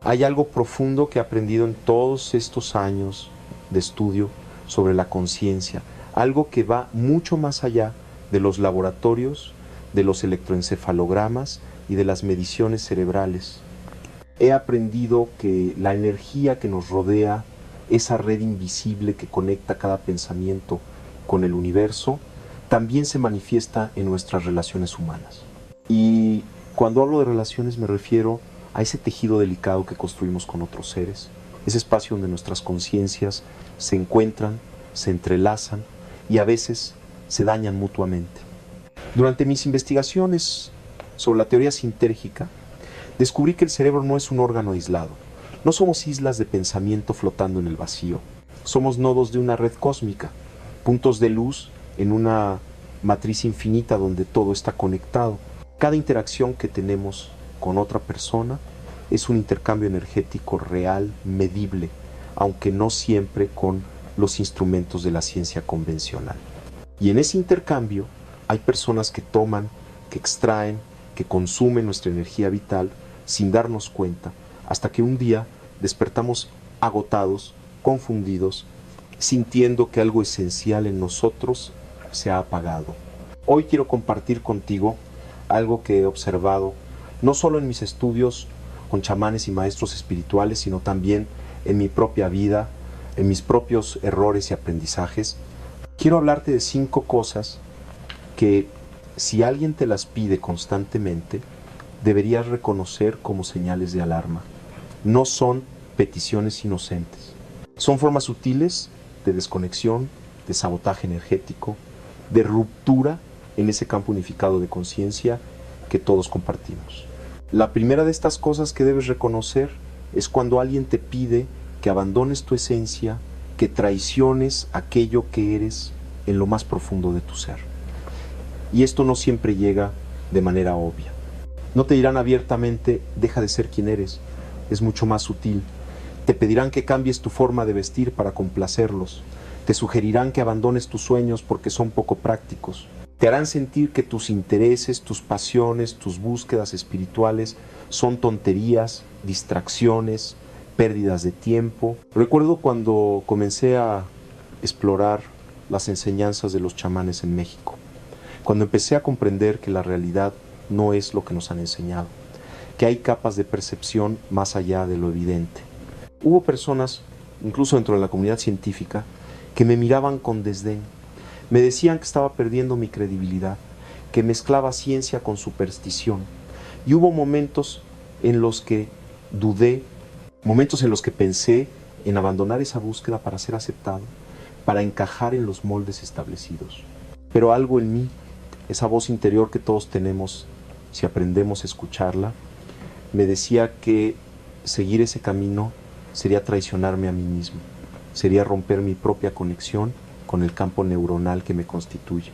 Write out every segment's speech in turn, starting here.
Hay algo profundo que he aprendido en todos estos años de estudio sobre la conciencia, algo que va mucho más allá de los laboratorios, de los electroencefalogramas y de las mediciones cerebrales. He aprendido que la energía que nos rodea, esa red invisible que conecta cada pensamiento con el universo, también se manifiesta en nuestras relaciones humanas. Y cuando hablo de relaciones me refiero a ese tejido delicado que construimos con otros seres, ese espacio donde nuestras conciencias se encuentran, se entrelazan y a veces se dañan mutuamente. Durante mis investigaciones sobre la teoría sintérgica, descubrí que el cerebro no es un órgano aislado. No somos islas de pensamiento flotando en el vacío. Somos nodos de una red cósmica, puntos de luz en una matriz infinita donde todo está conectado. Cada interacción que tenemos con otra persona es un intercambio energético real, medible, aunque no siempre con los instrumentos de la ciencia convencional. Y en ese intercambio hay personas que toman, que extraen, que consumen nuestra energía vital sin darnos cuenta, hasta que un día despertamos agotados, confundidos, sintiendo que algo esencial en nosotros se ha apagado. Hoy quiero compartir contigo algo que he observado, no solo en mis estudios con chamanes y maestros espirituales, sino también en mi propia vida, en mis propios errores y aprendizajes. Quiero hablarte de 5 cosas que, si alguien te las pide constantemente, deberías reconocer como señales de alarma. No son peticiones inocentes. Son formas sutiles de desconexión, de sabotaje energético, de ruptura en ese campo unificado de conciencia que todos compartimos. La primera de estas cosas que debes reconocer es cuando alguien te pide que abandones tu esencia, que traiciones aquello que eres en lo más profundo de tu ser. Y esto no siempre llega de manera obvia. No te dirán abiertamente, deja de ser quien eres. Es mucho más sutil. Te pedirán que cambies tu forma de vestir para complacerlos. Te sugerirán que abandones tus sueños porque son poco prácticos. Te harán sentir que tus intereses, tus pasiones, tus búsquedas espirituales son tonterías, distracciones, pérdidas de tiempo. Recuerdo cuando comencé a explorar las enseñanzas de los chamanes en México, cuando empecé a comprender que la realidad no es lo que nos han enseñado, que hay capas de percepción más allá de lo evidente. Hubo personas, incluso dentro de la comunidad científica, que me miraban con desdén. Me decían que estaba perdiendo mi credibilidad, que mezclaba ciencia con superstición. Y hubo momentos en los que dudé, momentos en los que pensé en abandonar esa búsqueda para ser aceptado, para encajar en los moldes establecidos. Pero algo en mí, esa voz interior que todos tenemos, si aprendemos a escucharla, me decía que seguir ese camino sería traicionarme a mí mismo, sería romper mi propia conexión con el campo neuronal que me constituye.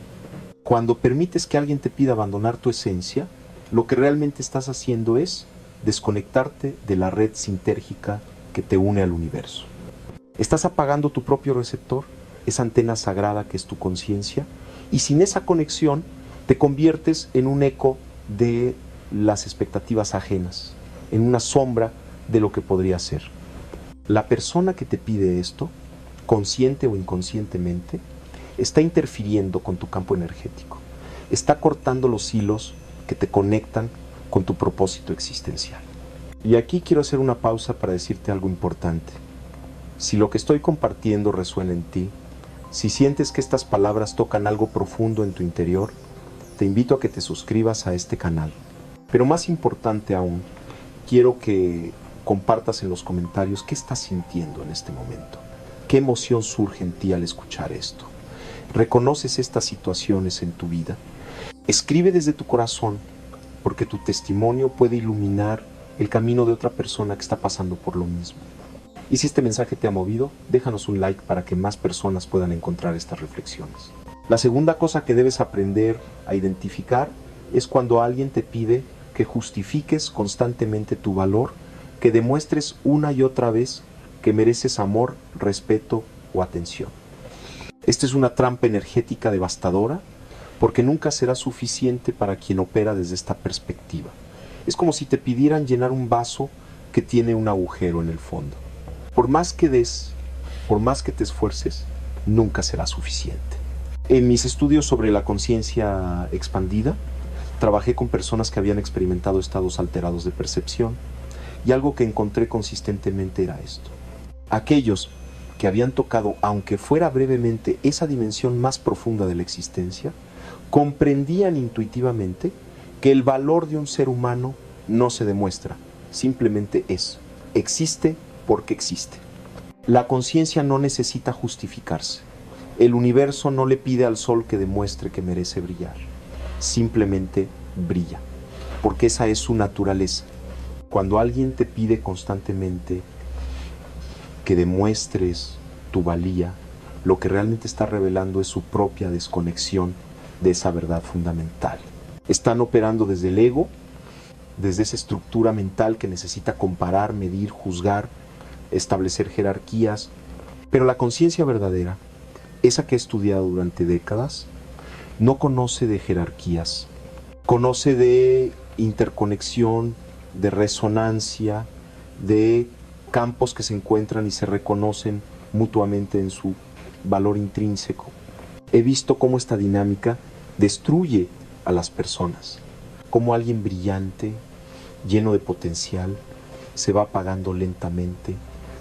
Cuando permites que alguien te pida abandonar tu esencia, lo que realmente estás haciendo es desconectarte de la red sintérgica que te une al universo. Estás apagando tu propio receptor, esa antena sagrada que es tu conciencia, y sin esa conexión te conviertes en un eco de las expectativas ajenas, en una sombra de lo que podría ser. La persona que te pide esto, consciente o inconscientemente, está interfiriendo con tu campo energético, está cortando los hilos que te conectan con tu propósito existencial. Y aquí quiero hacer una pausa para decirte algo importante. Si lo que estoy compartiendo resuena en ti, si sientes que estas palabras tocan algo profundo en tu interior, te invito a que te suscribas a este canal. Pero más importante aún, quiero que compartas en los comentarios qué estás sintiendo en este momento. ¿Qué emoción surge en ti al escuchar esto? ¿Reconoces estas situaciones en tu vida? Escribe desde tu corazón, porque tu testimonio puede iluminar el camino de otra persona que está pasando por lo mismo. Y si este mensaje te ha movido, déjanos un like para que más personas puedan encontrar estas reflexiones. La segunda cosa que debes aprender a identificar es cuando alguien te pide que justifiques constantemente tu valor, que demuestres una y otra vez que mereces amor, respeto o atención. Esta es una trampa energética devastadora porque nunca será suficiente para quien opera desde esta perspectiva. Es como si te pidieran llenar un vaso que tiene un agujero en el fondo. Por más que des, por más que te esfuerces, nunca será suficiente. En mis estudios sobre la conciencia expandida, trabajé con personas que habían experimentado estados alterados de percepción, y algo que encontré consistentemente era esto. Aquellos que habían tocado, aunque fuera brevemente, esa dimensión más profunda de la existencia, comprendían intuitivamente que el valor de un ser humano no se demuestra, simplemente es. Existe porque existe. La conciencia no necesita justificarse. El universo no le pide al sol que demuestre que merece brillar. Simplemente brilla, porque esa es su naturaleza. Cuando alguien te pide constantemente que demuestres tu valía, lo que realmente está revelando es su propia desconexión de esa verdad fundamental. Están operando desde el ego, desde esa estructura mental que necesita comparar, medir, juzgar, establecer jerarquías, pero la conciencia verdadera, esa que he estudiado durante décadas, no conoce de jerarquías, conoce de interconexión, de resonancia, de campos que se encuentran y se reconocen mutuamente en su valor intrínseco. He visto cómo esta dinámica destruye a las personas, cómo alguien brillante, lleno de potencial, se va apagando lentamente,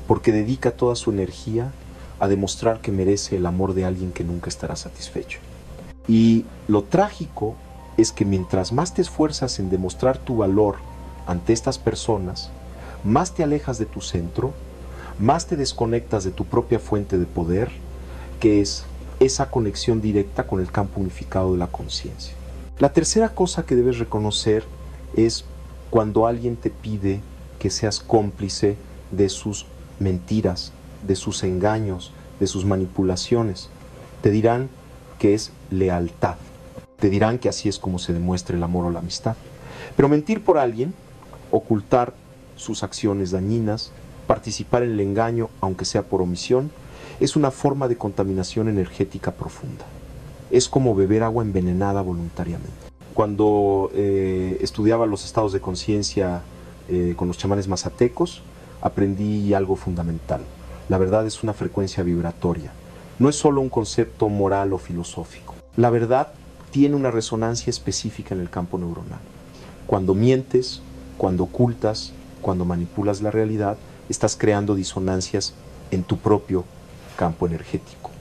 porque dedica toda su energía a demostrar que merece el amor de alguien que nunca estará satisfecho. Y lo trágico es que mientras más te esfuerzas en demostrar tu valor ante estas personas, más te alejas de tu centro, más te desconectas de tu propia fuente de poder, que es esa conexión directa con el campo unificado de la conciencia. La tercera cosa que debes reconocer es cuando alguien te pide que seas cómplice de sus mentiras, de sus engaños, de sus manipulaciones. Te dirán que es lealtad. Te dirán que así es como se demuestra el amor o la amistad. Pero mentir por alguien, ocultar sus acciones dañinas, participar en el engaño, aunque sea por omisión, es una forma de contaminación energética profunda. Es como beber agua envenenada voluntariamente. Cuando estudiaba los estados de conciencia con los chamanes mazatecos, aprendí algo fundamental. La verdad es una frecuencia vibratoria. No es solo un concepto moral o filosófico. La verdad tiene una resonancia específica en el campo neuronal. Cuando mientes, cuando ocultas, cuando manipulas la realidad, estás creando disonancias en tu propio campo energético.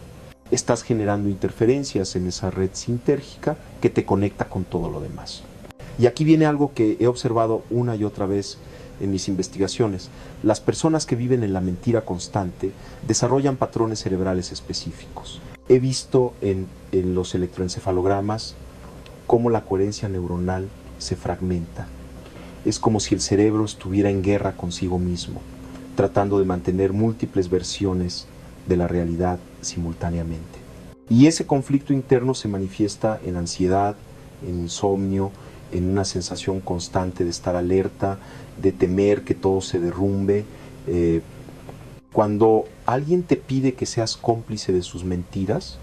Estás generando interferencias en esa red sintérgica que te conecta con todo lo demás. Y aquí viene algo que he observado una y otra vez en mis investigaciones. Las personas que viven en la mentira constante desarrollan patrones cerebrales específicos. He visto en los electroencefalogramas cómo la coherencia neuronal se fragmenta. Es como si el cerebro estuviera en guerra consigo mismo, tratando de mantener múltiples versiones de la realidad simultáneamente. Y ese conflicto interno se manifiesta en ansiedad, en insomnio, en una sensación constante de estar alerta, de temer que todo se derrumbe. Cuando alguien te pide que seas cómplice de sus mentiras,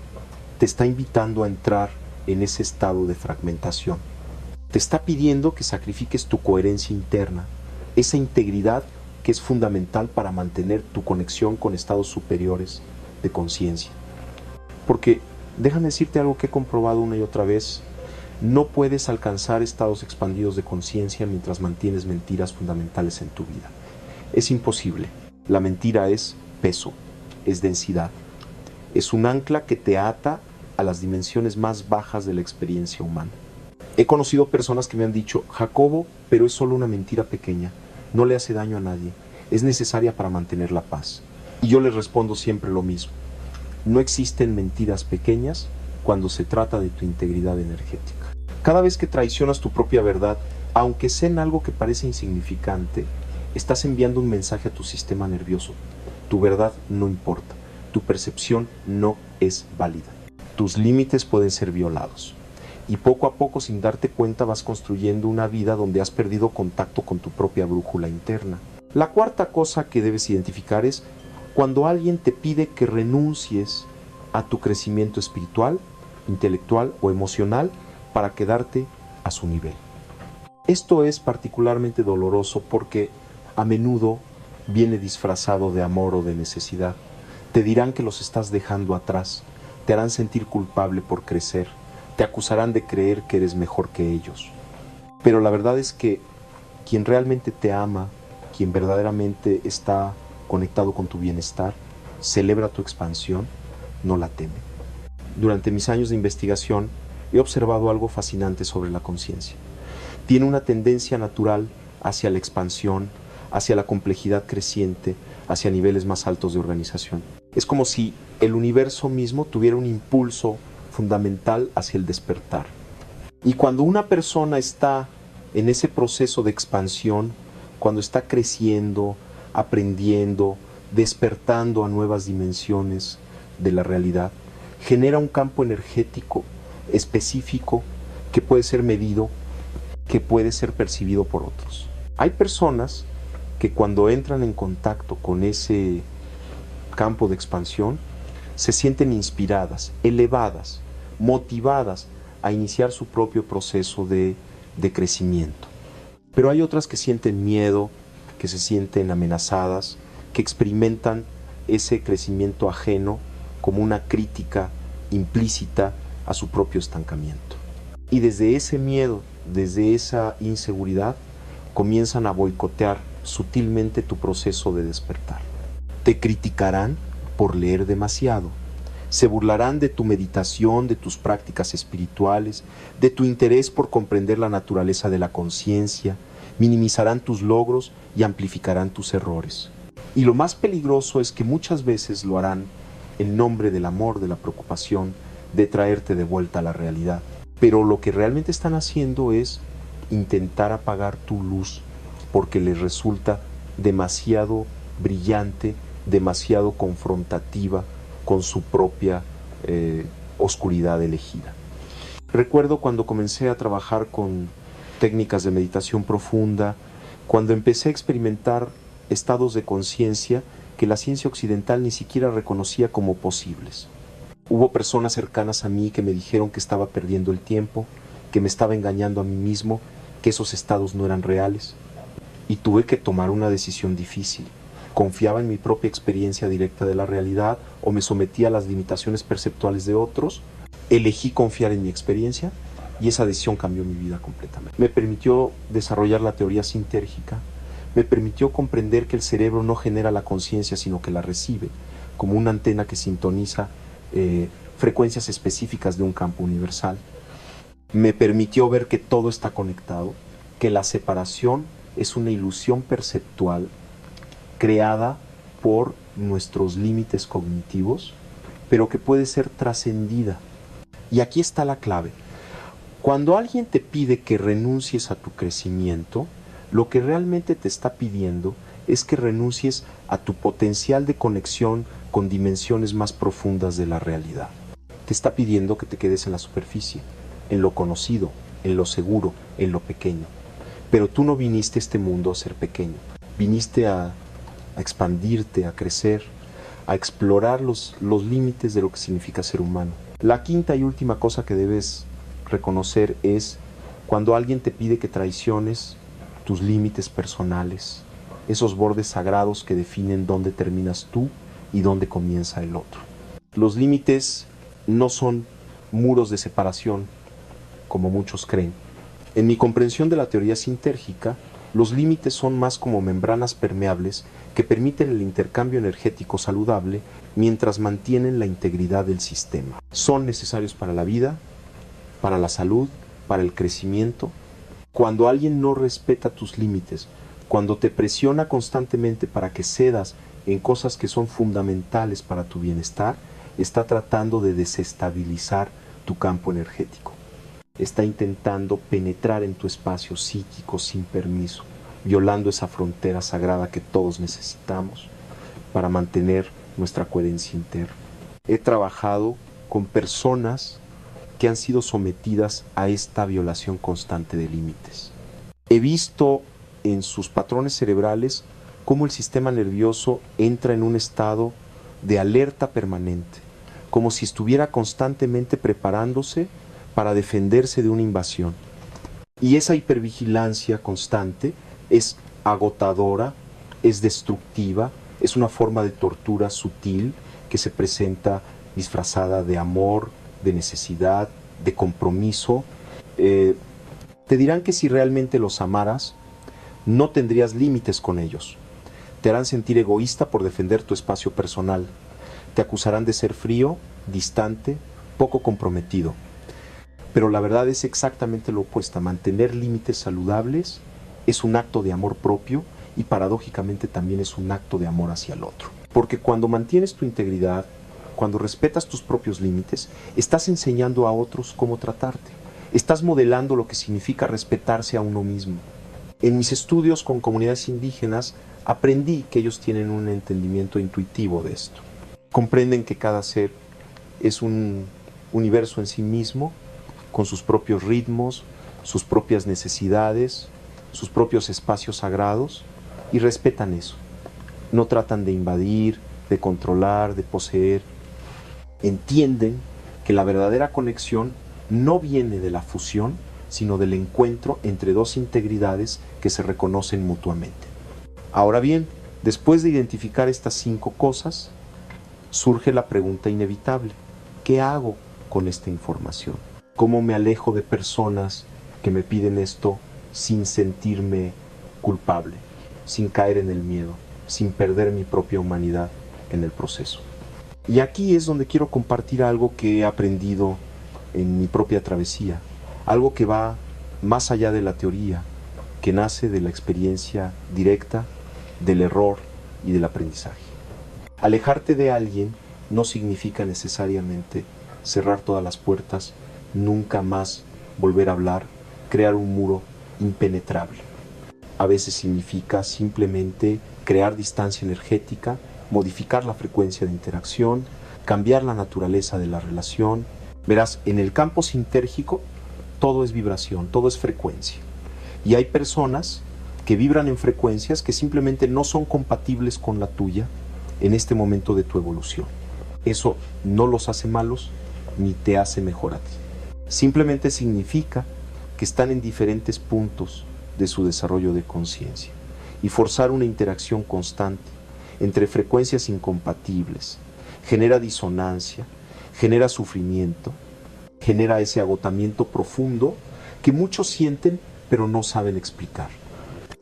te está invitando a entrar en ese estado de fragmentación. Te está pidiendo que sacrifiques tu coherencia interna, esa integridad que es fundamental para mantener tu conexión con estados superiores de conciencia. Porque, déjame decirte algo que he comprobado una y otra vez, no puedes alcanzar estados expandidos de conciencia mientras mantienes mentiras fundamentales en tu vida. Es imposible. La mentira es peso, es densidad. Es un ancla que te ata a las dimensiones más bajas de la experiencia humana. He conocido personas que me han dicho, Jacobo, pero es solo una mentira pequeña, no le hace daño a nadie, es necesaria para mantener la paz. Y yo les respondo siempre lo mismo. No existen mentiras pequeñas cuando se trata de tu integridad energética. Cada vez que traicionas tu propia verdad, aunque sea en algo que parece insignificante, estás enviando un mensaje a tu sistema nervioso. Tu verdad no importa, tu percepción no es válida. Tus límites pueden ser violados. Y poco a poco, sin darte cuenta, vas construyendo una vida donde has perdido contacto con tu propia brújula interna. La cuarta cosa que debes identificar es cuando alguien te pide que renuncies a tu crecimiento espiritual, intelectual o emocional para quedarte a su nivel. Esto es particularmente doloroso porque a menudo viene disfrazado de amor o de necesidad. Te dirán que los estás dejando atrás, te harán sentir culpable por crecer, te acusarán de creer que eres mejor que ellos. Pero la verdad es que quien realmente te ama, quien verdaderamente está conectado con tu bienestar, celebra tu expansión, no la teme. Durante mis años de investigación he observado algo fascinante sobre la conciencia. Tiene una tendencia natural hacia la expansión, hacia la complejidad creciente, hacia niveles más altos de organización. Es como si el universo mismo tuviera un impulso fundamental hacia el despertar. Y cuando una persona está en ese proceso de expansión, cuando está creciendo, aprendiendo, despertando a nuevas dimensiones de la realidad, genera un campo energético específico que puede ser medido, que puede ser percibido por otros. Hay personas que cuando entran en contacto con ese campo de expansión, se sienten inspiradas, elevadas, motivadas a iniciar su propio proceso de crecimiento. Pero hay otras que sienten miedo, que se sienten amenazadas, que experimentan ese crecimiento ajeno como una crítica implícita a su propio estancamiento. Y desde ese miedo, desde esa inseguridad, comienzan a boicotear sutilmente tu proceso de despertar. Te criticarán por leer demasiado. Se burlarán de tu meditación, de tus prácticas espirituales, de tu interés por comprender la naturaleza de la conciencia, minimizarán tus logros y amplificarán tus errores. Y lo más peligroso es que muchas veces lo harán en nombre del amor, de la preocupación, de traerte de vuelta a la realidad. Pero lo que realmente están haciendo es intentar apagar tu luz porque les resulta demasiado brillante, demasiado confrontativa con su propia oscuridad elegida. Recuerdo cuando comencé a trabajar con técnicas de meditación profunda, cuando empecé a experimentar estados de conciencia que la ciencia occidental ni siquiera reconocía como posibles. Hubo personas cercanas a mí que me dijeron que estaba perdiendo el tiempo, que me estaba engañando a mí mismo, que esos estados no eran reales. Y tuve que tomar una decisión difícil. Confiaba en mi propia experiencia directa de la realidad o me sometía a las limitaciones perceptuales de otros. Elegí confiar en mi experiencia y esa decisión cambió mi vida completamente. Me permitió desarrollar la teoría sintérgica, me permitió comprender que el cerebro no genera la conciencia sino que la recibe, como una antena que sintoniza frecuencias específicas de un campo universal. Me permitió ver que todo está conectado, que la separación es una ilusión perceptual creada por nuestros límites cognitivos, pero que puede ser trascendida. Y aquí está la clave. Cuando alguien te pide que renuncies a tu crecimiento, lo que realmente te está pidiendo es que renuncies a tu potencial de conexión con dimensiones más profundas de la realidad. Te está pidiendo que te quedes en la superficie, en lo conocido, en lo seguro, en lo pequeño. Pero tú no viniste a este mundo a ser pequeño. Viniste a expandirte, a crecer, a explorar los límites de lo que significa ser humano. La quinta y última cosa que debes reconocer es cuando alguien te pide que traiciones tus límites personales, esos bordes sagrados que definen dónde terminas tú y dónde comienza el otro. Los límites no son muros de separación, como muchos creen. En mi comprensión de la teoría sintérgica, los límites son más como membranas permeables que permiten el intercambio energético saludable mientras mantienen la integridad del sistema. Son necesarios para la vida, para la salud, para el crecimiento. Cuando alguien no respeta tus límites, cuando te presiona constantemente para que cedas en cosas que son fundamentales para tu bienestar, está tratando de desestabilizar tu campo energético. Está intentando penetrar en tu espacio psíquico sin permiso, violando esa frontera sagrada que todos necesitamos para mantener nuestra coherencia interna. He trabajado con personas que han sido sometidas a esta violación constante de límites. He visto en sus patrones cerebrales cómo el sistema nervioso entra en un estado de alerta permanente, como si estuviera constantemente preparándose para defenderse de una invasión. Y esa hipervigilancia constante es agotadora, es destructiva, es una forma de tortura sutil que se presenta disfrazada de amor, de necesidad, de compromiso. Te dirán que si realmente los amaras, no tendrías límites con ellos. Te harán sentir egoísta por defender tu espacio personal. Te acusarán de ser frío, distante, poco comprometido. Pero la verdad es exactamente lo opuesto. Mantener límites saludables es un acto de amor propio y paradójicamente también es un acto de amor hacia el otro. Porque cuando mantienes tu integridad, cuando respetas tus propios límites, estás enseñando a otros cómo tratarte. Estás modelando lo que significa respetarse a uno mismo. En mis estudios con comunidades indígenas, aprendí que ellos tienen un entendimiento intuitivo de esto. Comprenden que cada ser es un universo en sí mismo, con sus propios ritmos, sus propias necesidades, sus propios espacios sagrados, y respetan eso. No tratan de invadir, de controlar, de poseer. Entienden que la verdadera conexión no viene de la fusión, sino del encuentro entre dos integridades que se reconocen mutuamente. Ahora bien, después de identificar estas 5 cosas, surge la pregunta inevitable: ¿qué hago con esta información? ¿Cómo me alejo de personas que me piden esto sin sentirme culpable, sin caer en el miedo, sin perder mi propia humanidad en el proceso? Y aquí es donde quiero compartir algo que he aprendido en mi propia travesía, algo que va más allá de la teoría, que nace de la experiencia directa, del error y del aprendizaje. Alejarte de alguien no significa necesariamente cerrar todas las puertas, nunca más volver a hablar, crear un muro impenetrable. A veces significa simplemente crear distancia energética, modificar la frecuencia de interacción, cambiar la naturaleza de la relación. Verás, en el campo sintérgico todo es vibración, todo es frecuencia. Y hay personas que vibran en frecuencias que simplemente no son compatibles con la tuya en este momento de tu evolución. Eso no los hace malos ni te hace mejor a ti. Simplemente significa que están en diferentes puntos de su desarrollo de conciencia. Y forzar una interacción constante entre frecuencias incompatibles genera disonancia, genera sufrimiento, genera ese agotamiento profundo que muchos sienten pero no saben explicar.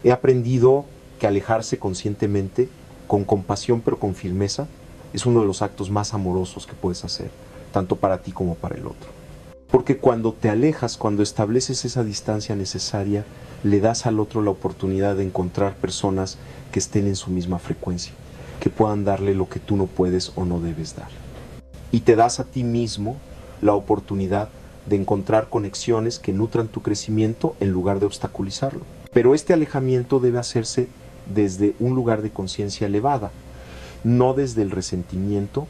He aprendido que alejarse conscientemente, con compasión pero con firmeza, es uno de los actos más amorosos que puedes hacer, tanto para ti como para el otro. Porque cuando te alejas, cuando estableces esa distancia necesaria, le das al otro la oportunidad de encontrar personas que estén en su misma frecuencia, que puedan darle lo que tú no puedes o no debes dar. Y te das a ti mismo la oportunidad de encontrar conexiones que nutran tu crecimiento en lugar de obstaculizarlo. Pero este alejamiento debe hacerse desde un lugar de conciencia elevada, no desde el resentimiento,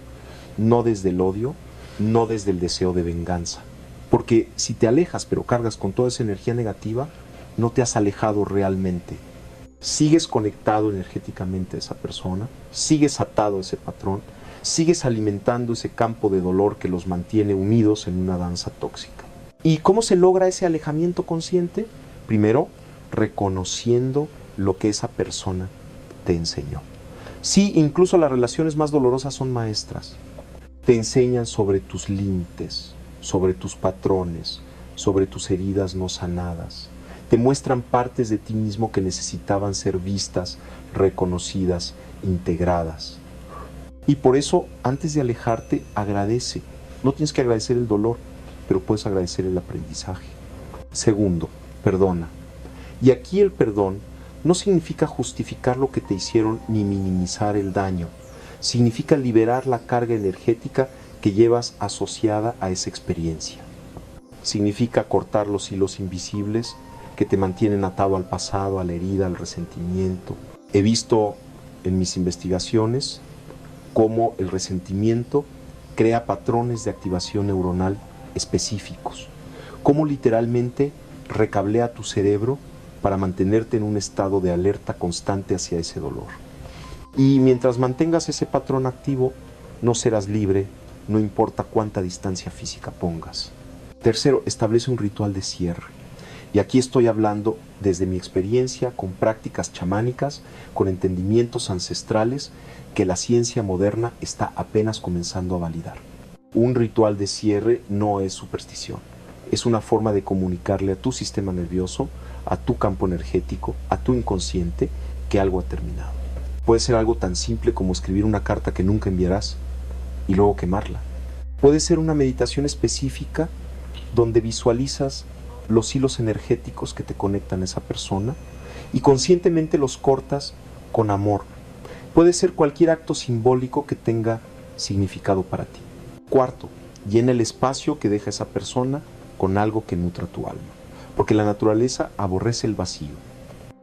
no desde el odio, no desde el deseo de venganza. Porque si te alejas pero cargas con toda esa energía negativa, no te has alejado realmente. Sigues conectado energéticamente a esa persona, sigues atado a ese patrón, sigues alimentando ese campo de dolor que los mantiene unidos en una danza tóxica. ¿Y cómo se logra ese alejamiento consciente? Primero, reconociendo lo que esa persona te enseñó. Sí, incluso las relaciones más dolorosas son maestras. Te enseñan sobre tus límites, sobre tus patrones, sobre tus heridas no sanadas. Te muestran partes de ti mismo que necesitaban ser vistas, reconocidas, integradas. Y por eso, antes de alejarte, agradece. No tienes que agradecer el dolor, pero puedes agradecer el aprendizaje. Segundo, perdona. Y aquí el perdón no significa justificar lo que te hicieron ni minimizar el daño. Significa liberar la carga energética que llevas asociada a esa experiencia. Significa cortar los hilos invisibles que te mantienen atado al pasado, a la herida, al resentimiento. He visto en mis investigaciones cómo el resentimiento crea patrones de activación neuronal específicos, cómo literalmente recablea tu cerebro para mantenerte en un estado de alerta constante hacia ese dolor. Y mientras mantengas ese patrón activo, no serás libre, no importa cuánta distancia física pongas. Tercero, establece un ritual de cierre. Y aquí estoy hablando desde mi experiencia con prácticas chamánicas, con entendimientos ancestrales que la ciencia moderna está apenas comenzando a validar. Un ritual de cierre no es superstición, es una forma de comunicarle a tu sistema nervioso, a tu campo energético, a tu inconsciente, que algo ha terminado. Puede ser algo tan simple como escribir una carta que nunca enviarás y luego quemarla. Puede ser una meditación específica donde visualizas los hilos energéticos que te conectan a esa persona y conscientemente los cortas con amor. Puede ser cualquier acto simbólico que tenga significado para ti. Cuarto, llena el espacio que deja esa persona con algo que nutra tu alma, porque la naturaleza aborrece el vacío.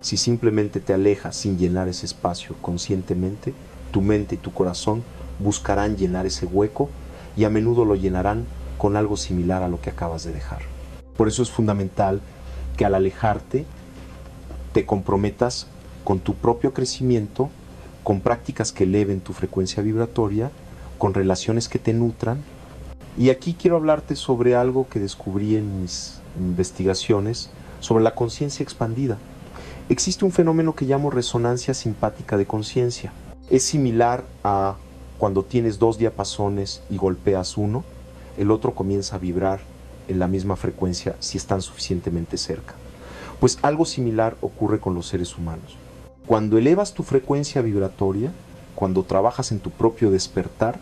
Si simplemente te alejas sin llenar ese espacio conscientemente, tu mente y tu corazón buscarán llenar ese hueco y a menudo lo llenarán con algo similar a lo que acabas de dejar. Por eso es fundamental que al alejarte te comprometas con tu propio crecimiento, con prácticas que eleven tu frecuencia vibratoria, con relaciones que te nutran. Y aquí quiero hablarte sobre algo que descubrí en mis investigaciones sobre la conciencia expandida. Existe un fenómeno que llamo resonancia simpática de conciencia. Es similar a cuando tienes dos diapasones y golpeas uno, el otro comienza a vibrar en la misma frecuencia si están suficientemente cerca. Pues algo similar ocurre con los seres humanos. Cuando elevas tu frecuencia vibratoria, cuando trabajas en tu propio despertar,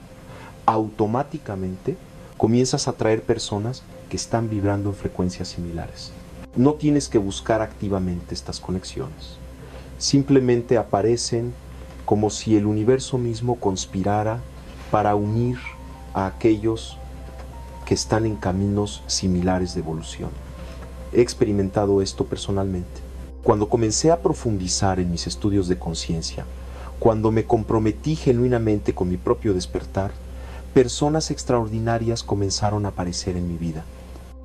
automáticamente comienzas a atraer personas que están vibrando en frecuencias similares. No tienes que buscar activamente estas conexiones. Simplemente aparecen como si el universo mismo conspirara para unir a aquellos que están en caminos similares de evolución. He experimentado esto personalmente. Cuando comencé a profundizar en mis estudios de conciencia, cuando me comprometí genuinamente con mi propio despertar, personas extraordinarias comenzaron a aparecer en mi vida.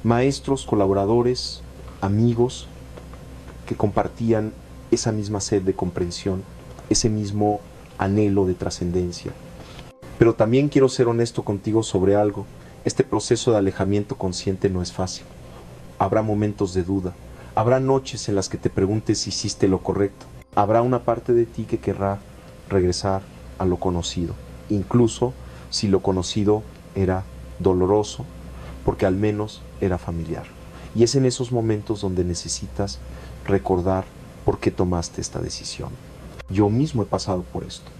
Maestros, colaboradores, amigos que compartían esa misma sed de comprensión, ese mismo anhelo de trascendencia. Pero también quiero ser honesto contigo sobre algo. Este proceso de alejamiento consciente no es fácil. Habrá momentos de duda. Habrá noches en las que te preguntes si hiciste lo correcto. Habrá una parte de ti que querrá regresar a lo conocido, incluso si lo conocido era doloroso, porque al menos era familiar. Y es en esos momentos donde necesitas recordar por qué tomaste esta decisión. Yo mismo he pasado por esto.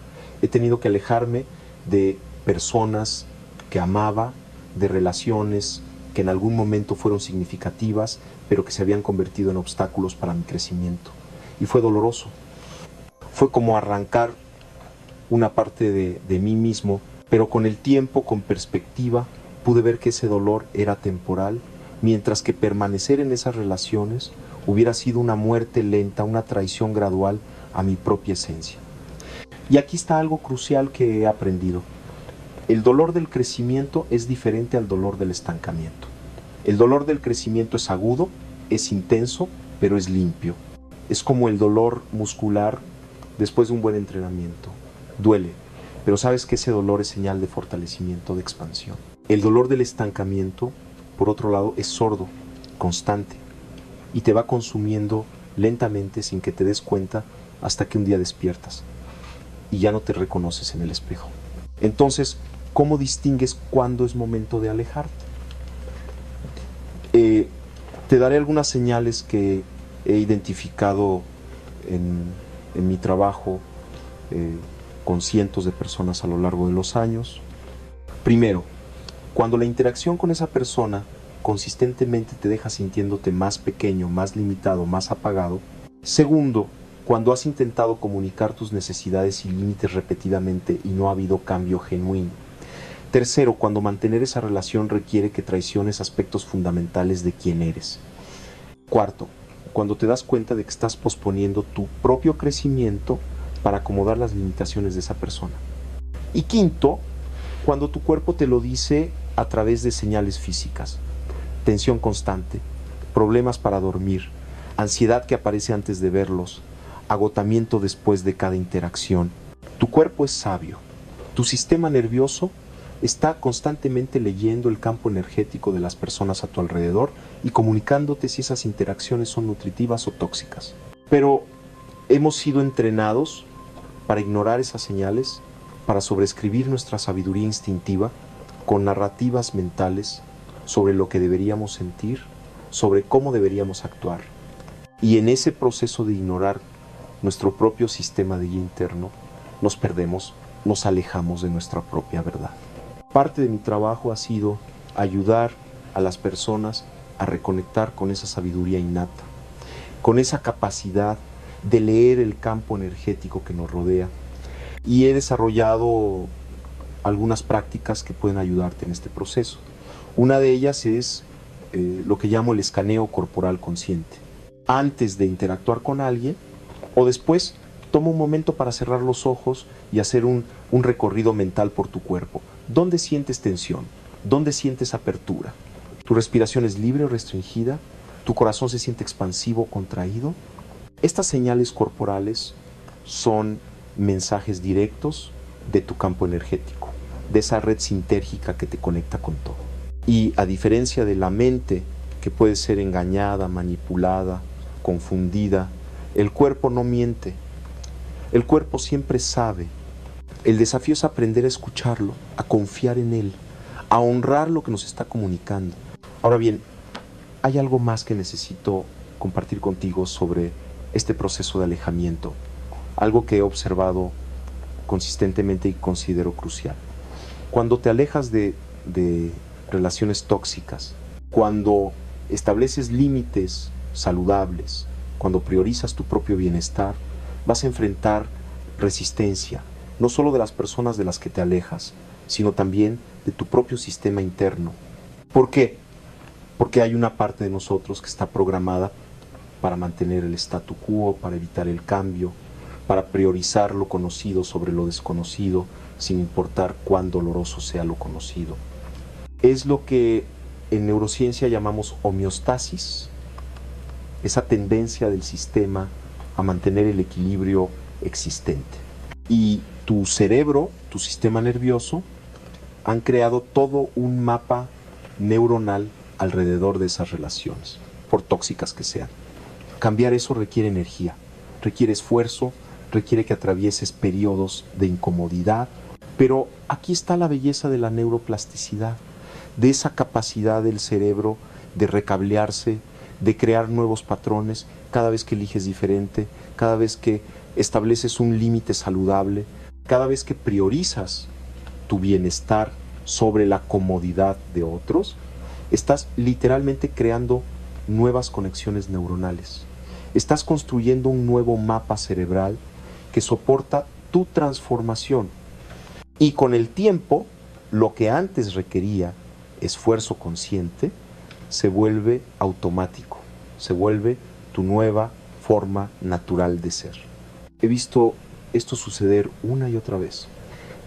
He tenido que alejarme de personas que amaba, de relaciones que en algún momento fueron significativas, pero que se habían convertido en obstáculos para mi crecimiento. Y fue doloroso. Fue como arrancar una parte de mí mismo, pero con el tiempo, con perspectiva, pude ver que ese dolor era temporal, mientras que permanecer en esas relaciones hubiera sido una muerte lenta, una traición gradual a mi propia esencia. Y aquí está algo crucial que he aprendido. El dolor del crecimiento es diferente al dolor del estancamiento. El dolor del crecimiento es agudo, es intenso, pero es limpio. Es como el dolor muscular después de un buen entrenamiento. Duele, pero sabes que ese dolor es señal de fortalecimiento, de expansión. El dolor del estancamiento, por otro lado, es sordo, constante, y te va consumiendo lentamente sin que te des cuenta hasta que un día despiertas y ya no te reconoces en el espejo. Entonces, ¿cómo distingues cuándo es momento de alejarte? Te daré algunas señales que he identificado en mi trabajo con cientos de personas a lo largo de los años. Primero, cuando la interacción con esa persona consistentemente te deja sintiéndote más pequeño, más limitado, más apagado. Segundo, cuando has intentado comunicar tus necesidades y límites repetidamente y no ha habido cambio genuino. Tercero, cuando mantener esa relación requiere que traiciones aspectos fundamentales de quién eres. Cuarto, cuando te das cuenta de que estás posponiendo tu propio crecimiento para acomodar las limitaciones de esa persona. Y quinto, cuando tu cuerpo te lo dice a través de señales físicas. Tensión constante, problemas para dormir, ansiedad que aparece antes de verlos, agotamiento después de cada interacción. Tu cuerpo es sabio. Tu sistema nervioso está constantemente leyendo el campo energético de las personas a tu alrededor y comunicándote si esas interacciones son nutritivas o tóxicas. Pero hemos sido entrenados para ignorar esas señales, para sobreescribir nuestra sabiduría instintiva con narrativas mentales sobre lo que deberíamos sentir, sobre cómo deberíamos actuar. Y en ese proceso de ignorar nuestro propio sistema de guía interno, nos perdemos, nos alejamos de nuestra propia verdad. Parte de mi trabajo ha sido ayudar a las personas a reconectar con esa sabiduría innata, con esa capacidad de leer el campo energético que nos rodea. Y he desarrollado algunas prácticas que pueden ayudarte en este proceso. Una de ellas es lo que llamo el escaneo corporal consciente. Antes de interactuar con alguien o después, toma un momento para cerrar los ojos y hacer un recorrido mental por tu cuerpo. ¿Dónde sientes tensión? ¿Dónde sientes apertura? ¿Tu respiración es libre o restringida? ¿Tu corazón se siente expansivo o contraído? Estas señales corporales son mensajes directos de tu campo energético, de esa red sintérgica que te conecta con todo. Y a diferencia de la mente, que puede ser engañada, manipulada, confundida, el cuerpo no miente. El cuerpo siempre sabe. El desafío es aprender a escucharlo, a confiar en él, a honrar lo que nos está comunicando. Ahora bien, hay algo más que necesito compartir contigo sobre este proceso de alejamiento, algo que he observado consistentemente y considero crucial. Cuando te alejas de relaciones tóxicas, cuando estableces límites saludables, cuando priorizas tu propio bienestar, vas a enfrentar resistencia, no solo de las personas de las que te alejas, sino también de tu propio sistema interno. ¿Por qué? Porque hay una parte de nosotros que está programada para mantener el statu quo, para evitar el cambio, para priorizar lo conocido sobre lo desconocido, sin importar cuán doloroso sea lo conocido. Es lo que en neurociencia llamamos homeostasis, esa tendencia del sistema a mantener el equilibrio existente. Y tu cerebro, tu sistema nervioso, han creado todo un mapa neuronal alrededor de esas relaciones, por tóxicas que sean. Cambiar eso requiere energía, requiere esfuerzo, requiere que atravieses periodos de incomodidad, pero aquí está la belleza de la neuroplasticidad, de esa capacidad del cerebro de recablearse, de crear nuevos patrones cada vez que eliges diferente, cada vez que estableces un límite saludable, cada vez que priorizas tu bienestar sobre la comodidad de otros, estás literalmente creando nuevas conexiones neuronales. Estás construyendo un nuevo mapa cerebral que soporta tu transformación. Y con el tiempo, lo que antes requería esfuerzo consciente, se vuelve automático, se vuelve tu nueva forma natural de ser. He visto esto suceder una y otra vez.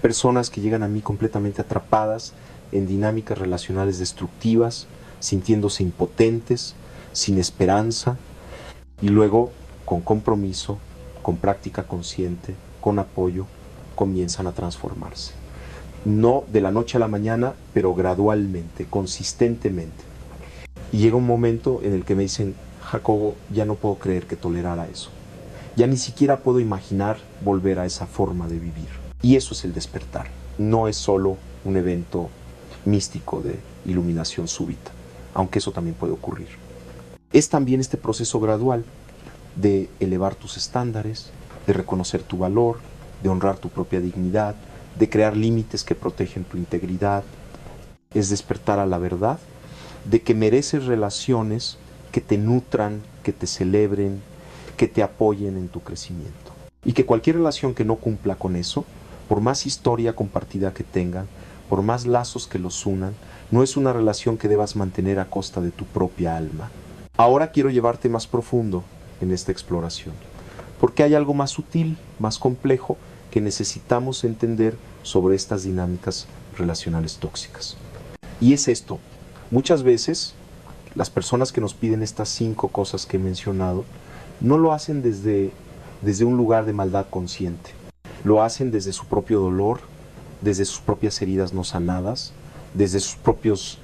Personas que llegan a mí completamente atrapadas en dinámicas relacionales destructivas, sintiéndose impotentes, sin esperanza, y luego, con compromiso, con práctica consciente, con apoyo, comienzan a transformarse. No de la noche a la mañana, pero gradualmente, consistentemente. Y llega un momento en el que me dicen: Jacobo, ya no puedo creer que tolerara eso. Ya ni siquiera puedo imaginar volver a esa forma de vivir. Y eso es el despertar. No es solo un evento místico de iluminación súbita, aunque eso también puede ocurrir. Es también este proceso gradual de elevar tus estándares, de reconocer tu valor, de honrar tu propia dignidad, de crear límites que protegen tu integridad. Es despertar a la verdad de que mereces relaciones que te nutran, que te celebren, que te apoyen en tu crecimiento. Y que cualquier relación que no cumpla con eso, por más historia compartida que tengan, por más lazos que los unan, no es una relación que debas mantener a costa de tu propia alma. Ahora quiero llevarte más profundo en esta exploración, porque hay algo más sutil, más complejo, que necesitamos entender sobre estas dinámicas relacionales tóxicas. Y es esto: muchas veces las personas que nos piden estas 5 cosas que he mencionado no lo hacen desde un lugar de maldad consciente. Lo hacen desde su propio dolor, desde sus propias heridas no sanadas, desde sus propios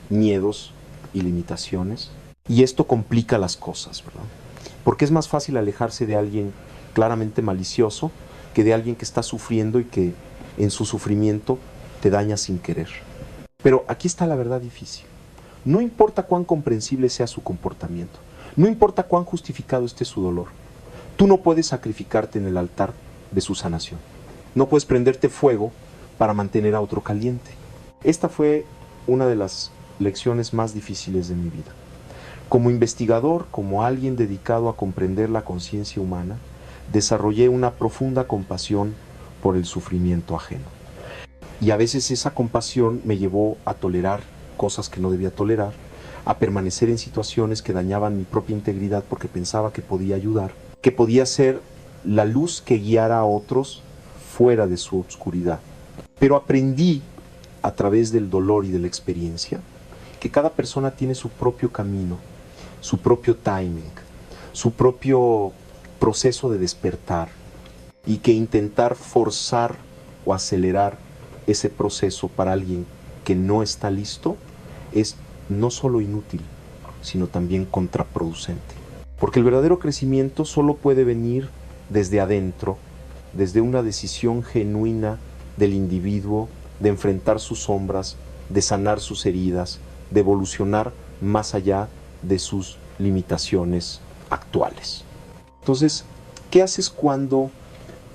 miedos y limitaciones. Y esto complica las cosas, ¿verdad? Porque es más fácil alejarse de alguien claramente malicioso que de alguien que está sufriendo y que en su sufrimiento te daña sin querer. Pero aquí está la verdad difícil. No importa cuán comprensible sea su comportamiento, no importa cuán justificado esté su dolor, tú no puedes sacrificarte en el altar de su sanación. No puedes prenderte fuego para mantener a otro caliente. Esta fue una de las lecciones más difíciles de mi vida. Como investigador, como alguien dedicado a comprender la conciencia humana, desarrollé una profunda compasión por el sufrimiento ajeno. Y a veces esa compasión me llevó a tolerar cosas que no debía tolerar, a permanecer en situaciones que dañaban mi propia integridad porque pensaba que podía ayudar, que podía ser la luz que guiara a otros fuera de su oscuridad. Pero aprendí a través del dolor y de la experiencia que cada persona tiene su propio camino, su propio timing, su propio proceso de despertar, y que intentar forzar o acelerar ese proceso para alguien que no está listo es no solo inútil, sino también contraproducente. Porque el verdadero crecimiento solo puede venir desde adentro, desde una decisión genuina del individuo de enfrentar sus sombras, de sanar sus heridas, de evolucionar más allá de sus limitaciones actuales. Entonces, ¿qué haces cuando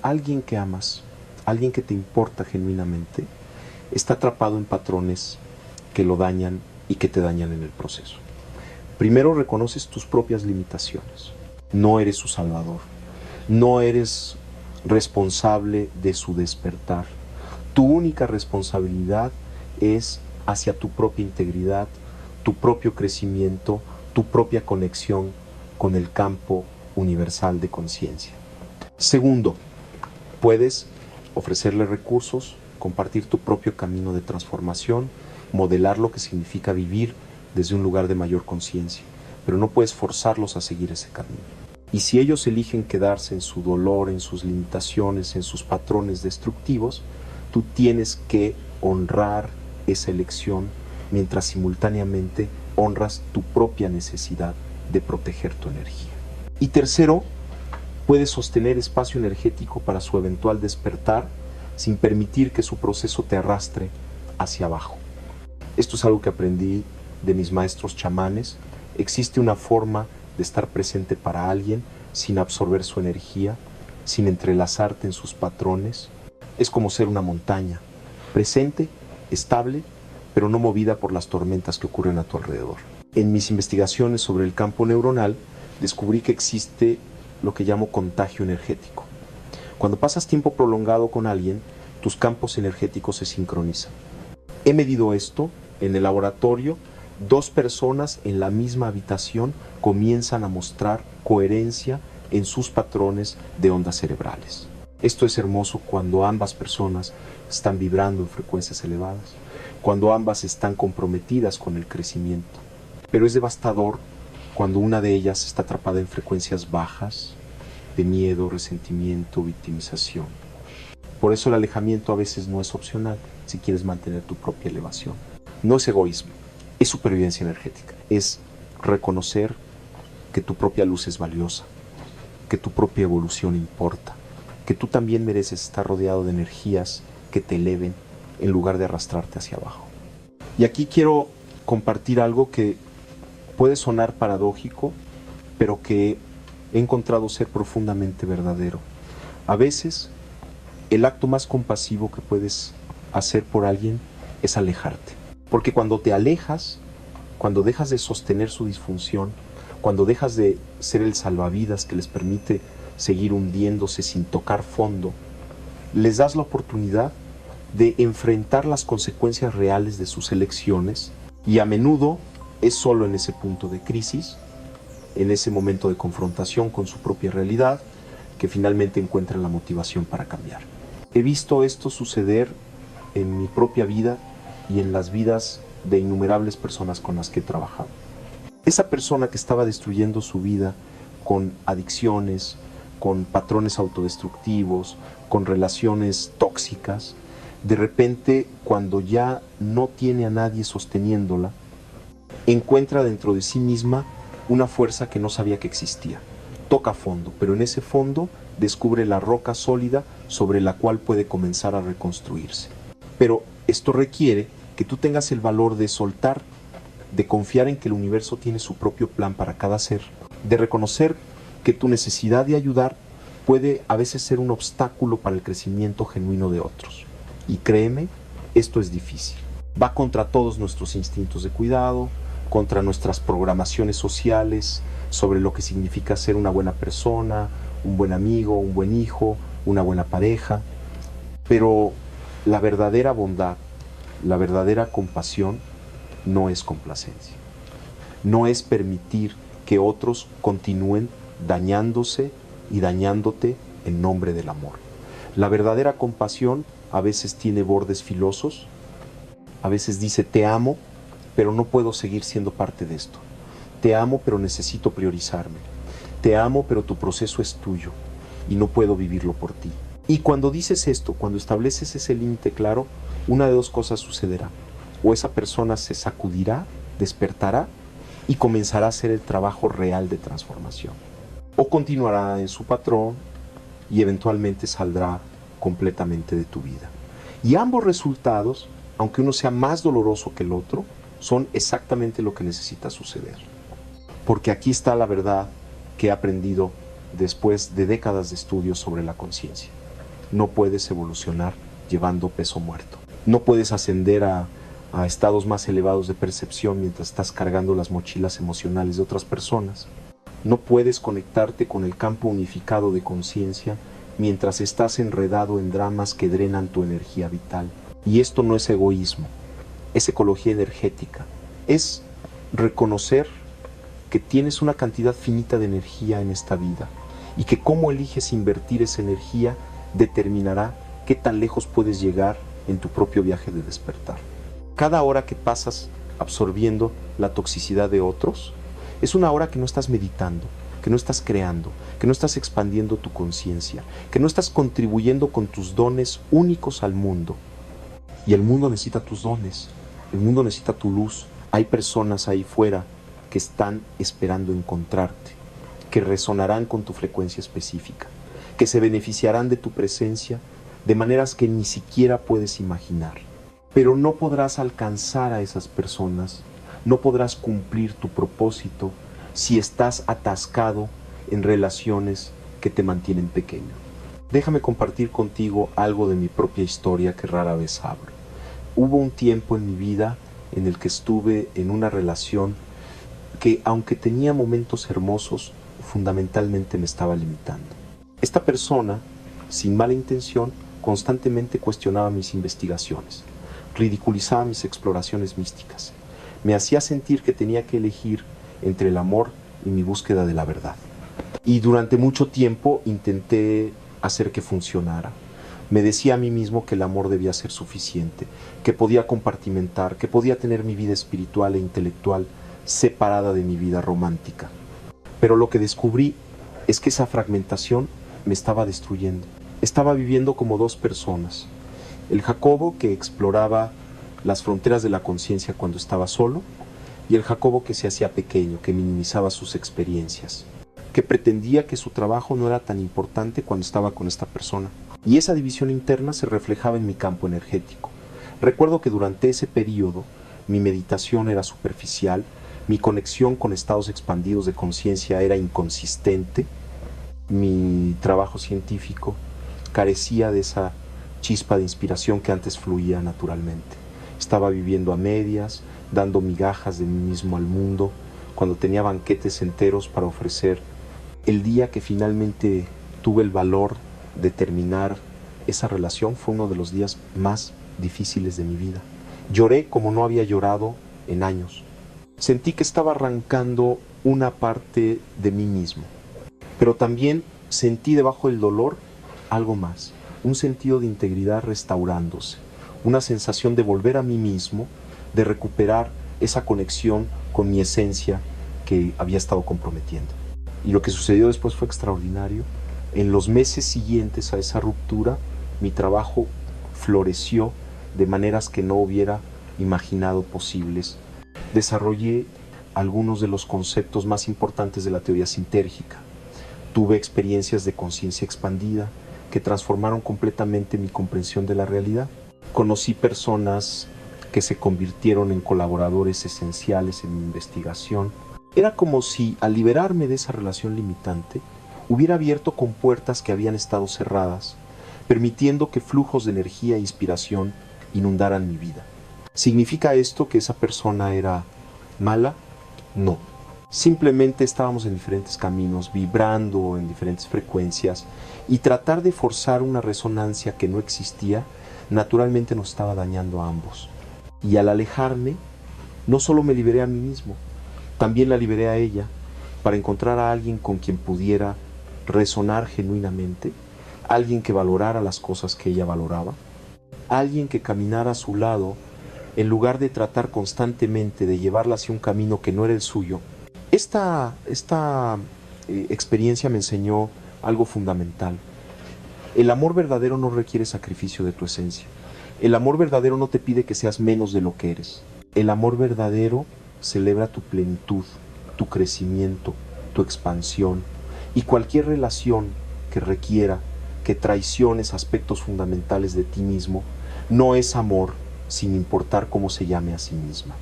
alguien que amas, alguien que te importa genuinamente, está atrapado en patrones que lo dañan y que te dañan en el proceso? Primero reconoces tus propias limitaciones. No eres su salvador. No eres responsable de su despertar. Tu única responsabilidad es hacia tu propia integridad, tu propio crecimiento, tu propia conexión con el campo universal de conciencia. Segundo, puedes ofrecerle recursos, compartir tu propio camino de transformación, modelar lo que significa vivir desde un lugar de mayor conciencia, pero no puedes forzarlos a seguir ese camino. Y si ellos eligen quedarse en su dolor, en sus limitaciones, en sus patrones destructivos, tú tienes que honrar esa elección mientras simultáneamente honras tu propia necesidad de proteger tu energía. Y tercero, puedes sostener espacio energético para su eventual despertar sin permitir que su proceso te arrastre hacia abajo. Esto es algo que aprendí de mis maestros chamanes. Existe una forma de estar presente para alguien sin absorber su energía, sin entrelazarte en sus patrones. Es como ser una montaña, presente, estable, pero no movida por las tormentas que ocurren a tu alrededor. En mis investigaciones sobre el campo neuronal, descubrí que existe lo que llamo contagio energético. Cuando pasas tiempo prolongado con alguien, tus campos energéticos se sincronizan. He medido esto en el laboratorio. 2 personas en la misma habitación comienzan a mostrar coherencia en sus patrones de ondas cerebrales. Esto es hermoso cuando ambas personas están vibrando en frecuencias elevadas, cuando ambas están comprometidas con el crecimiento. Pero es devastador cuando una de ellas está atrapada en frecuencias bajas de miedo, resentimiento, victimización. Por eso el alejamiento a veces no es opcional si quieres mantener tu propia elevación. No es egoísmo, es supervivencia energética. Es reconocer que tu propia luz es valiosa, que tu propia evolución importa, que tú también mereces estar rodeado de energías que te eleven en lugar de arrastrarte hacia abajo. Y aquí quiero compartir algo que puede sonar paradójico, pero que he encontrado ser profundamente verdadero. A veces, el acto más compasivo que puedes hacer por alguien es alejarte. Porque cuando te alejas, cuando dejas de sostener su disfunción, cuando dejas de ser el salvavidas que les permite seguir hundiéndose sin tocar fondo, les das la oportunidad de enfrentar las consecuencias reales de sus elecciones, y a menudo es solo en ese punto de crisis, en ese momento de confrontación con su propia realidad, que finalmente encuentran la motivación para cambiar. He visto esto suceder en mi propia vida y en las vidas de innumerables personas con las que he trabajado. Esa persona que estaba destruyendo su vida con adicciones, con patrones autodestructivos, con relaciones tóxicas, De repente, cuando ya no tiene a nadie sosteniéndola, encuentra dentro de sí misma una fuerza que no sabía que existía. Toca fondo, pero en ese fondo descubre la roca sólida sobre la cual puede comenzar a reconstruirse. Pero esto requiere que tú tengas el valor de soltar, de confiar en que el universo tiene su propio plan para cada ser, de reconocer que tu necesidad de ayudar puede a veces ser un obstáculo para el crecimiento genuino de otros. Y créeme, esto es difícil. Va contra todos nuestros instintos de cuidado, contra nuestras programaciones sociales sobre lo que significa ser una buena persona, un buen amigo, un buen hijo, una buena pareja. Pero la verdadera bondad, la verdadera compasión no es complacencia. No es permitir que otros continúen dañándose y dañándote en nombre del amor. La verdadera compasión a veces tiene bordes filosos, a veces dice te amo, pero no puedo seguir siendo parte de esto. Te amo, pero necesito priorizarme. Te amo, pero tu proceso es tuyo y no puedo vivirlo por ti. Y cuando dices esto, cuando estableces ese límite claro, una de dos cosas sucederá. O esa persona se sacudirá, despertará y comenzará a hacer el trabajo real de transformación. O continuará en su patrón y eventualmente saldrá completamente de tu vida. Y ambos resultados, aunque uno sea más doloroso que el otro, son exactamente lo que necesita suceder. Porque aquí está la verdad que he aprendido después de décadas de estudios sobre la conciencia. No puedes evolucionar llevando peso muerto. No puedes ascender a estados más elevados de percepción mientras estás cargando las mochilas emocionales de otras personas. No puedes conectarte con el campo unificado de conciencia mientras estás enredado en dramas que drenan tu energía vital. Y esto no es egoísmo, es ecología energética. Es reconocer que tienes una cantidad finita de energía en esta vida y que cómo eliges invertir esa energía determinará qué tan lejos puedes llegar en tu propio viaje de despertar. Cada hora que pasas absorbiendo la toxicidad de otros es una hora que no estás meditando, que no estás creando, que no estás expandiendo tu conciencia, que no estás contribuyendo con tus dones únicos al mundo. Y el mundo necesita tus dones, el mundo necesita tu luz. Hay personas ahí fuera que están esperando encontrarte, que resonarán con tu frecuencia específica, que se beneficiarán de tu presencia de maneras que ni siquiera puedes imaginar. Pero no podrás alcanzar a esas personas, no podrás cumplir tu propósito si estás atascado en relaciones que te mantienen pequeño. Déjame compartir contigo algo de mi propia historia que rara vez hablo. Hubo un tiempo en mi vida en el que estuve en una relación que, aunque tenía momentos hermosos, fundamentalmente me estaba limitando. Esta persona, sin mala intención, constantemente cuestionaba mis investigaciones, ridiculizaba mis exploraciones místicas, me hacía sentir que tenía que elegir entre el amor y mi búsqueda de la verdad. Y durante mucho tiempo intenté hacer que funcionara. Me decía a mí mismo que el amor debía ser suficiente, que podía compartimentar, que podía tener mi vida espiritual e intelectual separada de mi vida romántica. Pero lo que descubrí es que esa fragmentación me estaba destruyendo. Estaba viviendo como dos personas. El Jacobo que exploraba las fronteras de la conciencia cuando estaba solo, y el Jacobo que se hacía pequeño, que minimizaba sus experiencias, que pretendía que su trabajo no era tan importante cuando estaba con esta persona. Y esa división interna se reflejaba en mi campo energético. Recuerdo que durante ese periodo mi meditación era superficial, mi conexión con estados expandidos de conciencia era inconsistente, mi trabajo científico carecía de esa chispa de inspiración que antes fluía naturalmente. Estaba viviendo a medias, dando migajas de mí mismo al mundo, cuando tenía banquetes enteros para ofrecer. El día que finalmente tuve el valor de terminar esa relación fue uno de los días más difíciles de mi vida. Lloré como no había llorado en años. Sentí que estaba arrancando una parte de mí mismo, pero también sentí debajo del dolor algo más, un sentido de integridad restaurándose, una sensación de volver a mí mismo, de recuperar esa conexión con mi esencia que había estado comprometiendo. Y lo que sucedió después fue extraordinario. En los meses siguientes a esa ruptura, mi trabajo floreció de maneras que no hubiera imaginado posibles. Desarrollé algunos de los conceptos más importantes de la teoría sintérgica. Tuve experiencias de conciencia expandida que transformaron completamente mi comprensión de la realidad. Conocí personas que se convirtieron en colaboradores esenciales en mi investigación. Era como si, al liberarme de esa relación limitante, hubiera abierto compuertas que habían estado cerradas, permitiendo que flujos de energía e inspiración inundaran mi vida. ¿Significa esto que esa persona era mala? No. Simplemente estábamos en diferentes caminos, vibrando en diferentes frecuencias, y tratar de forzar una resonancia que no existía, naturalmente nos estaba dañando a ambos. Y al alejarme, no solo me liberé a mí mismo, también la liberé a ella, para encontrar a alguien con quien pudiera resonar genuinamente, alguien que valorara las cosas que ella valoraba, alguien que caminara a su lado en lugar de tratar constantemente de llevarla hacia un camino que no era el suyo. Esta experiencia me enseñó algo fundamental. El amor verdadero no requiere sacrificio de tu esencia. El amor verdadero no te pide que seas menos de lo que eres. El amor verdadero celebra tu plenitud, tu crecimiento, tu expansión, y cualquier relación que requiera que traiciones aspectos fundamentales de ti mismo no es amor, sin importar cómo se llame a sí misma.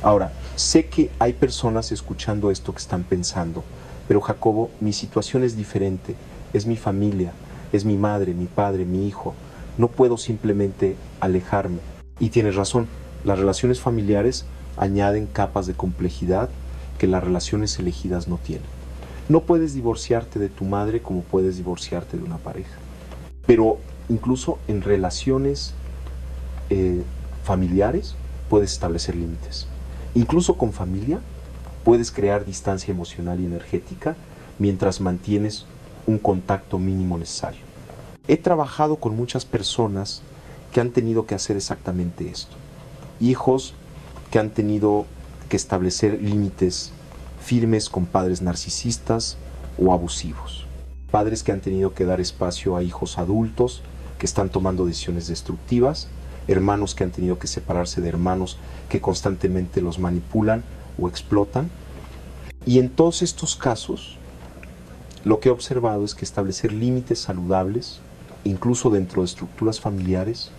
Ahora, sé que hay personas escuchando esto que están pensando, pero Jacobo, mi situación es diferente, es mi familia, es mi madre, mi padre, mi hijo, no puedo simplemente alejarme. Y tienes razón, las relaciones familiares añaden capas de complejidad que las relaciones elegidas no tienen. No puedes divorciarte de tu madre como puedes divorciarte de una pareja, pero incluso en relaciones familiares puedes establecer límites. Incluso con familia puedes crear distancia emocional y energética mientras mantienes un contacto mínimo necesario. He trabajado con muchas personas que han tenido que hacer exactamente esto. Hijos que han tenido que establecer límites firmes con padres narcisistas o abusivos. Padres que han tenido que dar espacio a hijos adultos que están tomando decisiones destructivas. Hermanos que han tenido que separarse de hermanos que constantemente los manipulan o explotan. Y en todos estos casos, lo que he observado es que establecer límites saludables, incluso dentro de estructuras familiares,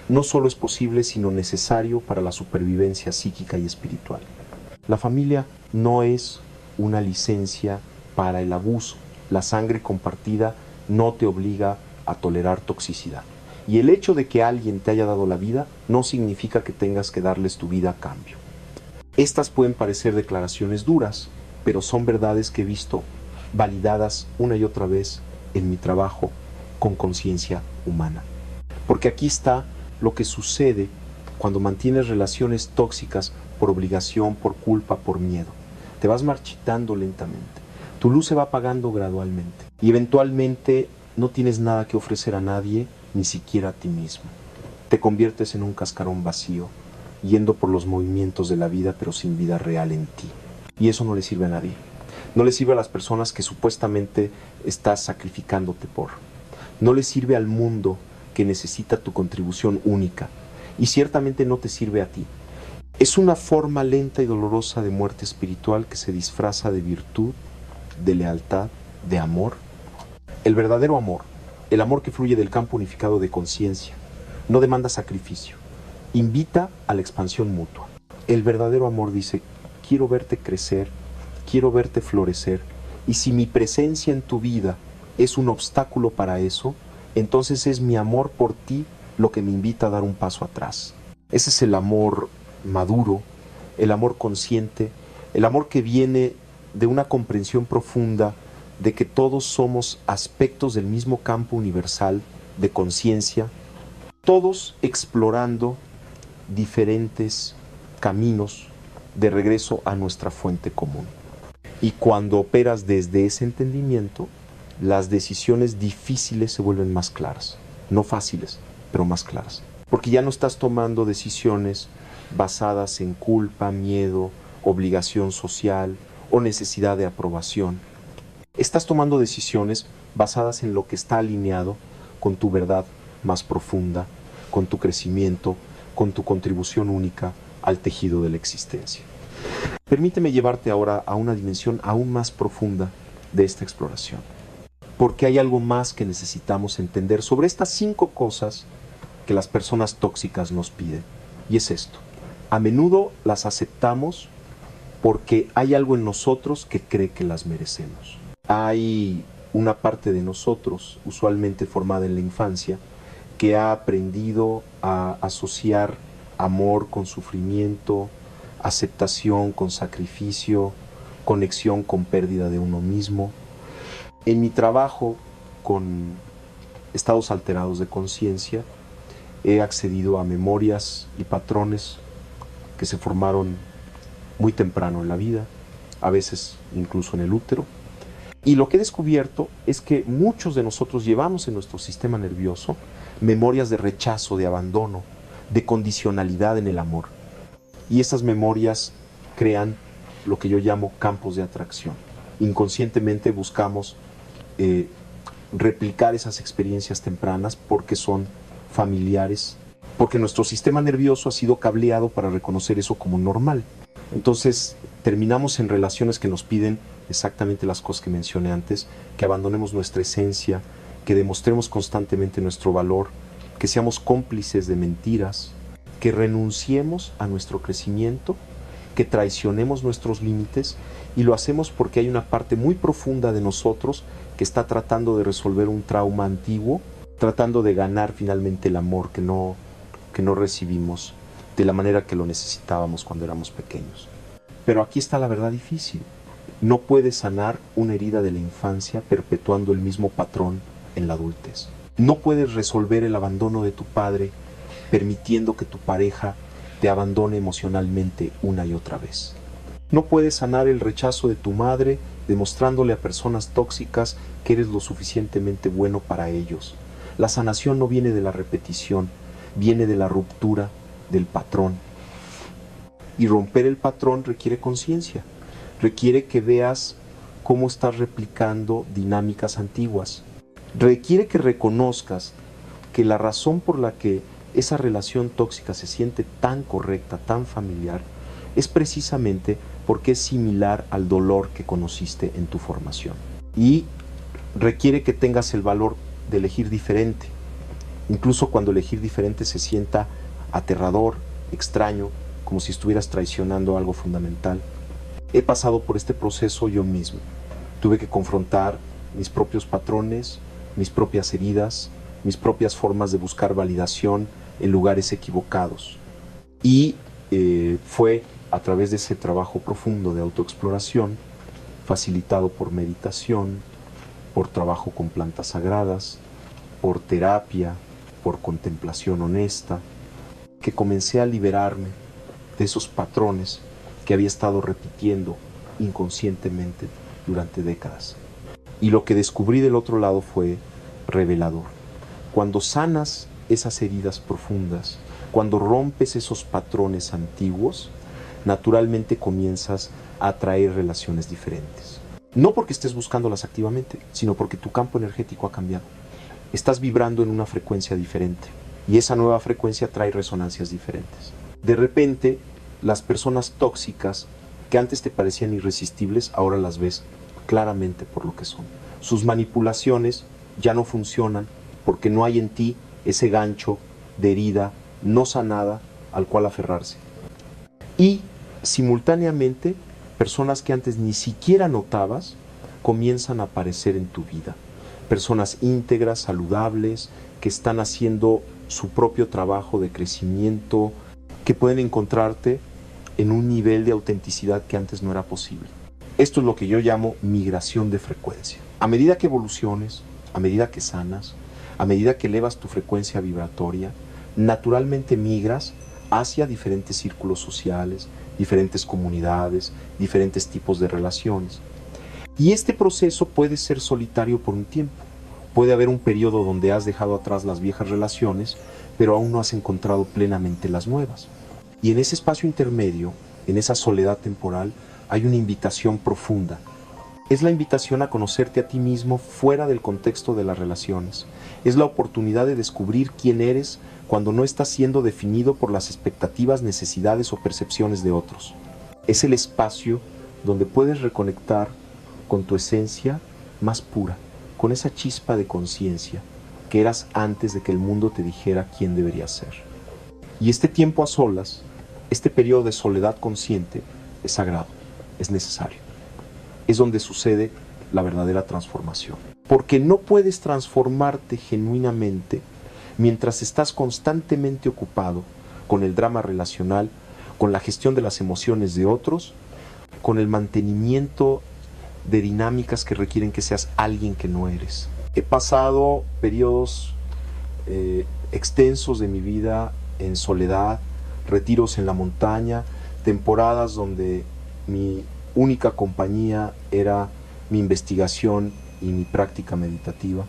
no solo es posible, sino necesario para la supervivencia psíquica y espiritual. La familia no es una licencia para el abuso. La sangre compartida no te obliga a tolerar toxicidad. Y el hecho de que alguien te haya dado la vida no significa que tengas que darles tu vida a cambio. Estas pueden parecer declaraciones duras, pero son verdades que he visto validadas una y otra vez en mi trabajo con conciencia humana. Porque aquí está lo que sucede cuando mantienes relaciones tóxicas por obligación, por culpa, por miedo. Te vas marchitando lentamente. Tu luz se va apagando gradualmente. Y eventualmente no tienes nada que ofrecer a nadie, ni siquiera a ti mismo. Te conviertes en un cascarón vacío, yendo por los movimientos de la vida, pero sin vida real en ti. Y eso no le sirve a nadie. No le sirve a las personas que supuestamente estás sacrificándote por. No le sirve al mundo que necesita tu contribución única. Y ciertamente no te sirve a ti. Es una forma lenta y dolorosa de muerte espiritual que se disfraza de virtud, de lealtad, de amor. El verdadero amor, el amor que fluye del campo unificado de conciencia, no demanda sacrificio, invita a la expansión mutua. El verdadero amor dice, quiero verte crecer, quiero verte florecer, y si mi presencia en tu vida es un obstáculo para eso, entonces es mi amor por ti lo que me invita a dar un paso atrás. Ese es el amor maduro, el amor consciente, el amor que viene de una comprensión profunda de que todos somos aspectos del mismo campo universal de conciencia, todos explorando diferentes caminos de regreso a nuestra fuente común. Y cuando operas desde ese entendimiento, las decisiones difíciles se vuelven más claras, no fáciles, pero más claras. Porque ya no estás tomando decisiones basadas en culpa, miedo, obligación social o necesidad de aprobación. Estás tomando decisiones basadas en lo que está alineado con tu verdad más profunda, con tu crecimiento, con tu contribución única al tejido de la existencia. Permíteme llevarte ahora a una dimensión aún más profunda de esta exploración, porque hay algo más que necesitamos entender sobre estas 5 cosas que las personas tóxicas nos piden, y es esto: a menudo las aceptamos porque hay algo en nosotros que cree que las merecemos. Hay una parte de nosotros, usualmente formada en la infancia, que ha aprendido a asociar amor con sufrimiento, aceptación con sacrificio, conexión con pérdida de uno mismo. En mi trabajo con estados alterados de conciencia, he accedido a memorias y patrones que se formaron muy temprano en la vida, a veces incluso en el útero. Y lo que he descubierto es que muchos de nosotros llevamos en nuestro sistema nervioso memorias de rechazo, de abandono, de condicionalidad en el amor. Y esas memorias crean lo que yo llamo campos de atracción. Inconscientemente buscamos replicar esas experiencias tempranas porque son familiares, porque nuestro sistema nervioso ha sido cableado para reconocer eso como normal. Entonces terminamos en relaciones que nos piden exactamente las cosas que mencioné antes, que abandonemos nuestra esencia, que demostremos constantemente nuestro valor, que seamos cómplices de mentiras, que renunciemos a nuestro crecimiento, que traicionemos nuestros límites, y lo hacemos porque hay una parte muy profunda de nosotros que está tratando de resolver un trauma antiguo, tratando de ganar finalmente el amor que no recibimos de la manera que lo necesitábamos cuando éramos pequeños. Pero aquí está la verdad difícil. No puedes sanar una herida de la infancia perpetuando el mismo patrón en la adultez. No puedes resolver el abandono de tu padre permitiendo que tu pareja te abandone emocionalmente una y otra vez. No puedes sanar el rechazo de tu madre demostrándole a personas tóxicas que eres lo suficientemente bueno para ellos. La sanación no viene de la repetición, viene de la ruptura del patrón. Y romper el patrón requiere conciencia, requiere que veas cómo estás replicando dinámicas antiguas, requiere que reconozcas que la razón por la que esa relación tóxica se siente tan correcta, tan familiar, es precisamente porque es similar al dolor que conociste en tu formación. Y requiere que tengas el valor de elegir diferente, incluso cuando elegir diferente se sienta aterrador, extraño, como si estuvieras traicionando algo fundamental. He pasado por este proceso yo mismo. Tuve que confrontar mis propios patrones, mis propias heridas, mis propias formas de buscar validación en lugares equivocados. Y fue a través de ese trabajo profundo de autoexploración, facilitado por meditación, por trabajo con plantas sagradas, por terapia, por contemplación honesta, que comencé a liberarme de esos patrones que había estado repitiendo inconscientemente durante décadas. Y lo que descubrí del otro lado fue revelador. Cuando sanas esas heridas profundas, cuando rompes esos patrones antiguos, naturalmente comienzas a atraer relaciones diferentes. No porque estés buscándolas activamente, sino porque tu campo energético ha cambiado. Estás vibrando en una frecuencia diferente y esa nueva frecuencia trae resonancias diferentes. De repente, las personas tóxicas que antes te parecían irresistibles, ahora las ves claramente por lo que son. Sus manipulaciones ya no funcionan porque no hay en ti ese gancho de herida no sanada al cual aferrarse. Y simultáneamente, personas que antes ni siquiera notabas comienzan a aparecer en tu vida. Personas íntegras, saludables, que están haciendo su propio trabajo de crecimiento, que pueden encontrarte en un nivel de autenticidad que antes no era posible. Esto es lo que yo llamo migración de frecuencia. A medida que evoluciones, a medida que sanas, a medida que elevas tu frecuencia vibratoria, naturalmente migras hacia diferentes círculos sociales, diferentes comunidades, diferentes tipos de relaciones. Y este proceso puede ser solitario por un tiempo. Puede haber un periodo donde has dejado atrás las viejas relaciones, pero aún no has encontrado plenamente las nuevas. Y en ese espacio intermedio, en esa soledad temporal, hay una invitación profunda Es la invitación a conocerte a ti mismo fuera del contexto de las relaciones. Es la oportunidad de descubrir quién eres cuando no estás siendo definido por las expectativas, necesidades o percepciones de otros. Es el espacio donde puedes reconectar con tu esencia más pura, con esa chispa de conciencia que eras antes de que el mundo te dijera quién deberías ser. Y este tiempo a solas, este periodo de soledad consciente, es sagrado, es necesario. Es donde sucede la verdadera transformación. Porque no puedes transformarte genuinamente mientras estás constantemente ocupado con el drama relacional, con la gestión de las emociones de otros, con el mantenimiento de dinámicas que requieren que seas alguien que no eres. He pasado periodos extensos de mi vida en soledad, retiros en la montaña, temporadas donde mi única compañía era mi investigación y mi práctica meditativa.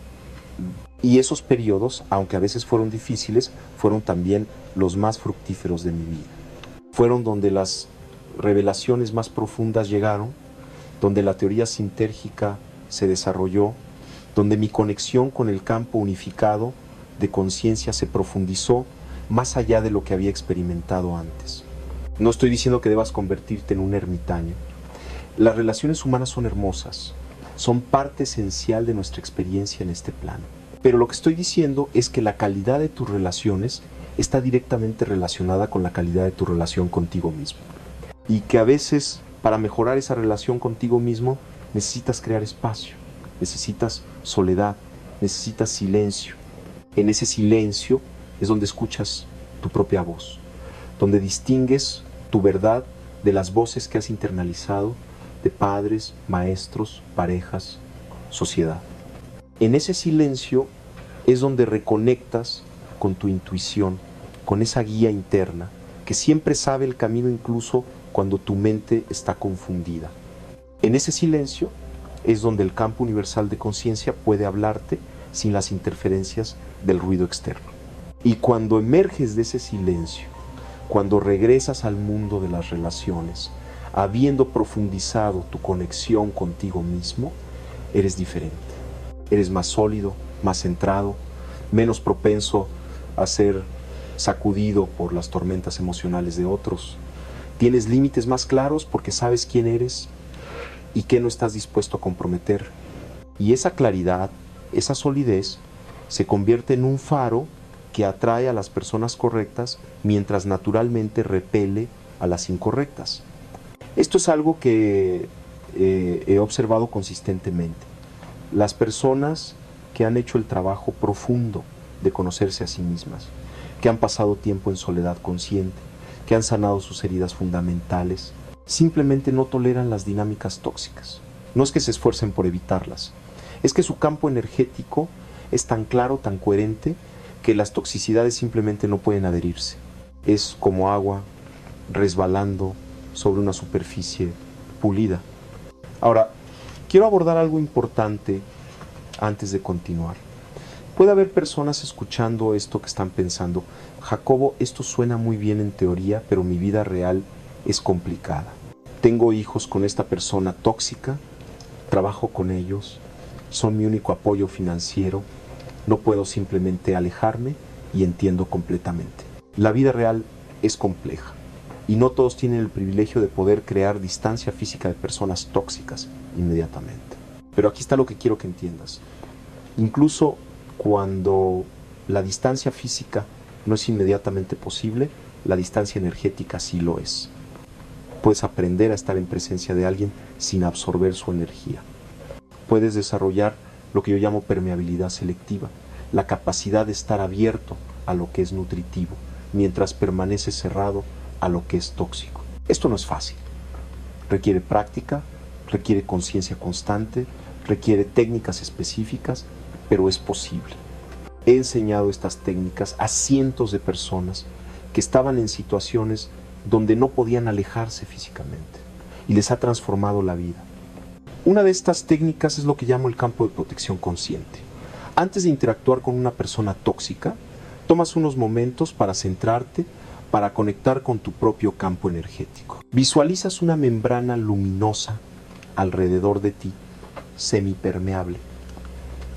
Y esos periodos, aunque a veces fueron difíciles, fueron también los más fructíferos de mi vida. Fueron donde las revelaciones más profundas llegaron, donde la teoría sintérgica se desarrolló, donde mi conexión con el campo unificado de conciencia se profundizó más allá de lo que había experimentado antes. No estoy diciendo que debas convertirte en un ermitaño. Las relaciones humanas son hermosas, son parte esencial de nuestra experiencia en este plano. Pero lo que estoy diciendo es que la calidad de tus relaciones está directamente relacionada con la calidad de tu relación contigo mismo. Y que a veces, para mejorar esa relación contigo mismo, necesitas crear espacio, necesitas soledad, necesitas silencio. En ese silencio es donde escuchas tu propia voz, donde distingues tu verdad de las voces que has internalizado de padres, maestros, parejas, sociedad. En ese silencio es donde reconectas con tu intuición, con esa guía interna que siempre sabe el camino incluso cuando tu mente está confundida. En ese silencio es donde el campo universal de conciencia puede hablarte sin las interferencias del ruido externo. Y cuando emerges de ese silencio, cuando regresas al mundo de las relaciones, habiendo profundizado tu conexión contigo mismo, eres diferente. Eres más sólido, más centrado, menos propenso a ser sacudido por las tormentas emocionales de otros. Tienes límites más claros porque sabes quién eres y qué no estás dispuesto a comprometer. Y esa claridad, esa solidez, se convierte en un faro que atrae a las personas correctas mientras naturalmente repele a las incorrectas. Esto es algo que he observado consistentemente. Las personas que han hecho el trabajo profundo de conocerse a sí mismas, que han pasado tiempo en soledad consciente, que han sanado sus heridas fundamentales, simplemente no toleran las dinámicas tóxicas. No es que se esfuercen por evitarlas, es que su campo energético es tan claro, tan coherente, que las toxicidades simplemente no pueden adherirse. Es como agua resbalando sobre una superficie pulida. Ahora, quiero abordar algo importante antes de continuar. Puede haber personas escuchando esto que están pensando: Jacobo, esto suena muy bien en teoría, pero mi vida real es complicada. Tengo hijos con esta persona tóxica, trabajo con ellos, son mi único apoyo financiero, no puedo simplemente alejarme y entiendo completamente. La vida real es compleja y no todos tienen el privilegio de poder crear distancia física de personas tóxicas inmediatamente. Pero aquí está lo que quiero que entiendas. Incluso cuando la distancia física no es inmediatamente posible, la distancia energética sí lo es. Puedes aprender a estar en presencia de alguien sin absorber su energía. Puedes desarrollar lo que yo llamo permeabilidad selectiva, la capacidad de estar abierto a lo que es nutritivo, mientras permaneces cerrado a lo que es tóxico. Esto no es fácil. Requiere práctica, requiere conciencia constante, requiere técnicas específicas, pero es posible. He enseñado estas técnicas a cientos de personas que estaban en situaciones donde no podían alejarse físicamente y les ha transformado la vida. Una de estas técnicas es lo que llamo el campo de protección consciente. Antes de interactuar con una persona tóxica, tomas unos momentos para centrarte, para conectar con tu propio campo energético. Visualizas una membrana luminosa alrededor de ti semipermeable,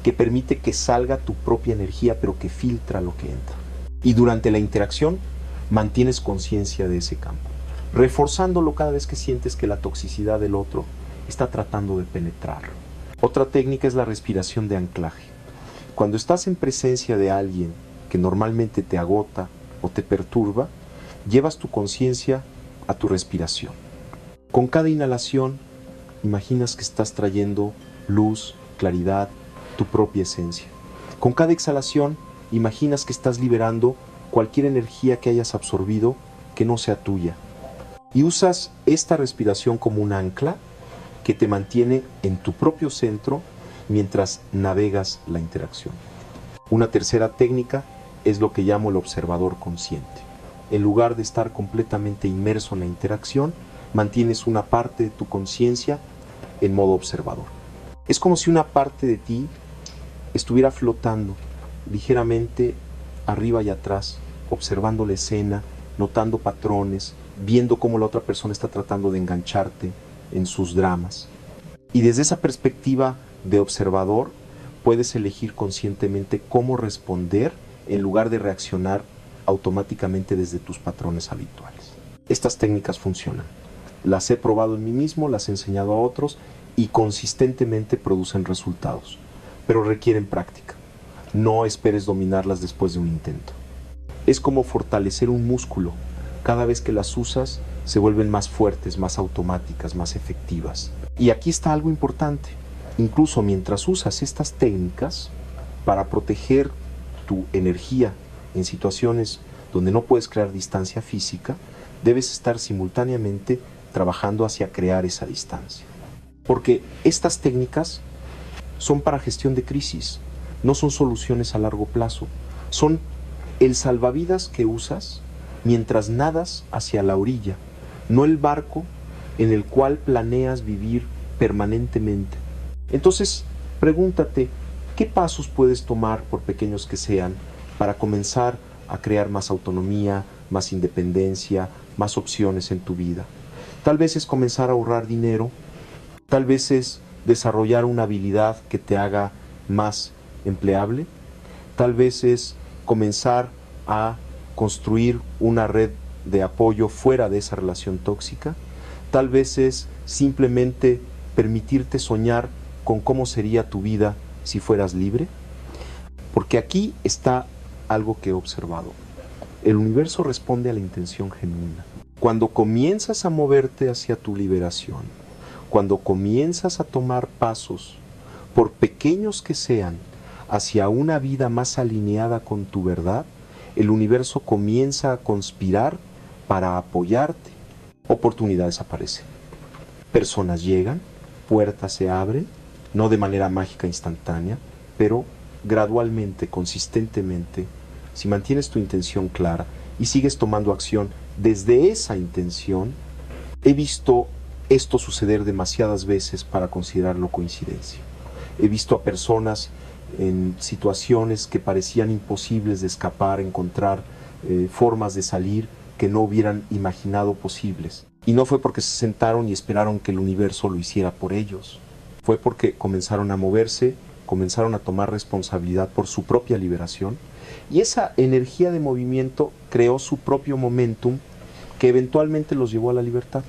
que permite que salga tu propia energía, pero que filtra lo que entra. Y durante la interacción mantienes conciencia de ese campo, reforzándolo cada vez que sientes que la toxicidad del otro está tratando de penetrarlo. Otra técnica es la respiración de anclaje. Cuando estás en presencia de alguien que normalmente te agota o te perturba, llevas tu conciencia a tu respiración. Con cada inhalación, imaginas que estás trayendo luz, claridad, tu propia esencia. Con cada exhalación, imaginas que estás liberando cualquier energía que hayas absorbido que no sea tuya. Y usas esta respiración como un ancla que te mantiene en tu propio centro mientras navegas la interacción. Una tercera técnica es lo que llamo el observador consciente. En lugar de estar completamente inmerso en la interacción, mantienes una parte de tu conciencia en modo observador. Es como si una parte de ti estuviera flotando ligeramente arriba y atrás, observando la escena, notando patrones, viendo cómo la otra persona está tratando de engancharte en sus dramas. Y desde esa perspectiva de observador, puedes elegir conscientemente cómo responder en lugar de reaccionar automáticamente desde tus patrones habituales. Estas técnicas funcionan. Las he probado en mí mismo, las he enseñado a otros y consistentemente producen resultados, pero requieren práctica. No esperes dominarlas después de un intento. Es como fortalecer un músculo. Cada vez que las usas, se vuelven más fuertes, más automáticas, más efectivas. Y aquí está algo importante. Incluso mientras usas estas técnicas para proteger tu energía en situaciones donde no puedes crear distancia física, debes estar simultáneamente trabajando hacia crear esa distancia. Porque estas técnicas son para gestión de crisis, no son soluciones a largo plazo. Son el salvavidas que usas mientras nadas hacia la orilla, no el barco en el cual planeas vivir permanentemente. Entonces, pregúntate, ¿qué pasos puedes tomar, por pequeños que sean, para comenzar a crear más autonomía, más independencia, más opciones en tu vida? Tal vez es comenzar a ahorrar dinero, tal vez es desarrollar una habilidad que te haga más empleable, tal vez es comenzar a construir una red de apoyo fuera de esa relación tóxica, tal vez es simplemente permitirte soñar con cómo sería tu vida si fueras libre. Porque aquí está algo que he observado. El universo responde a la intención genuina. Cuando comienzas a moverte hacia tu liberación, cuando comienzas a tomar pasos, por pequeños que sean, hacia una vida más alineada con tu verdad, el universo comienza a conspirar para apoyarte. Oportunidades aparecen. Personas llegan, puertas se abren, no de manera mágica instantánea, pero gradualmente, consistentemente, si mantienes tu intención clara y sigues tomando acción desde esa intención. He visto esto suceder demasiadas veces para considerarlo coincidencia. He visto a personas en situaciones que parecían imposibles de escapar, encontrar formas de salir que no hubieran imaginado posibles. Y no fue porque se sentaron y esperaron que el universo lo hiciera por ellos. Fue porque comenzaron a moverse, comenzaron a tomar responsabilidad por su propia liberación, y esa energía de movimiento creó su propio momentum que eventualmente los llevó a la libertad.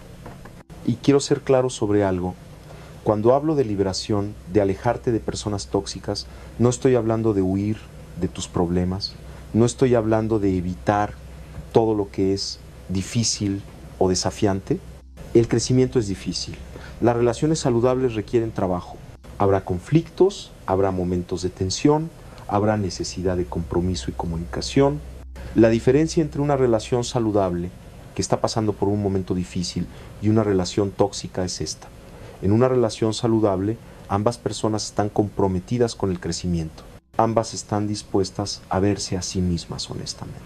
Y quiero ser claro sobre algo. Cuando hablo de liberación, de alejarte de personas tóxicas, no estoy hablando de huir de tus problemas, no estoy hablando de evitar todo lo que es difícil o desafiante. El crecimiento es difícil. Las relaciones saludables requieren trabajo. Habrá conflictos, habrá momentos de tensión, habrá necesidad de compromiso y comunicación. La diferencia entre una relación saludable que está pasando por un momento difícil y una relación tóxica es esta. En una relación saludable, ambas personas están comprometidas con el crecimiento. Ambas están dispuestas a verse a sí mismas honestamente.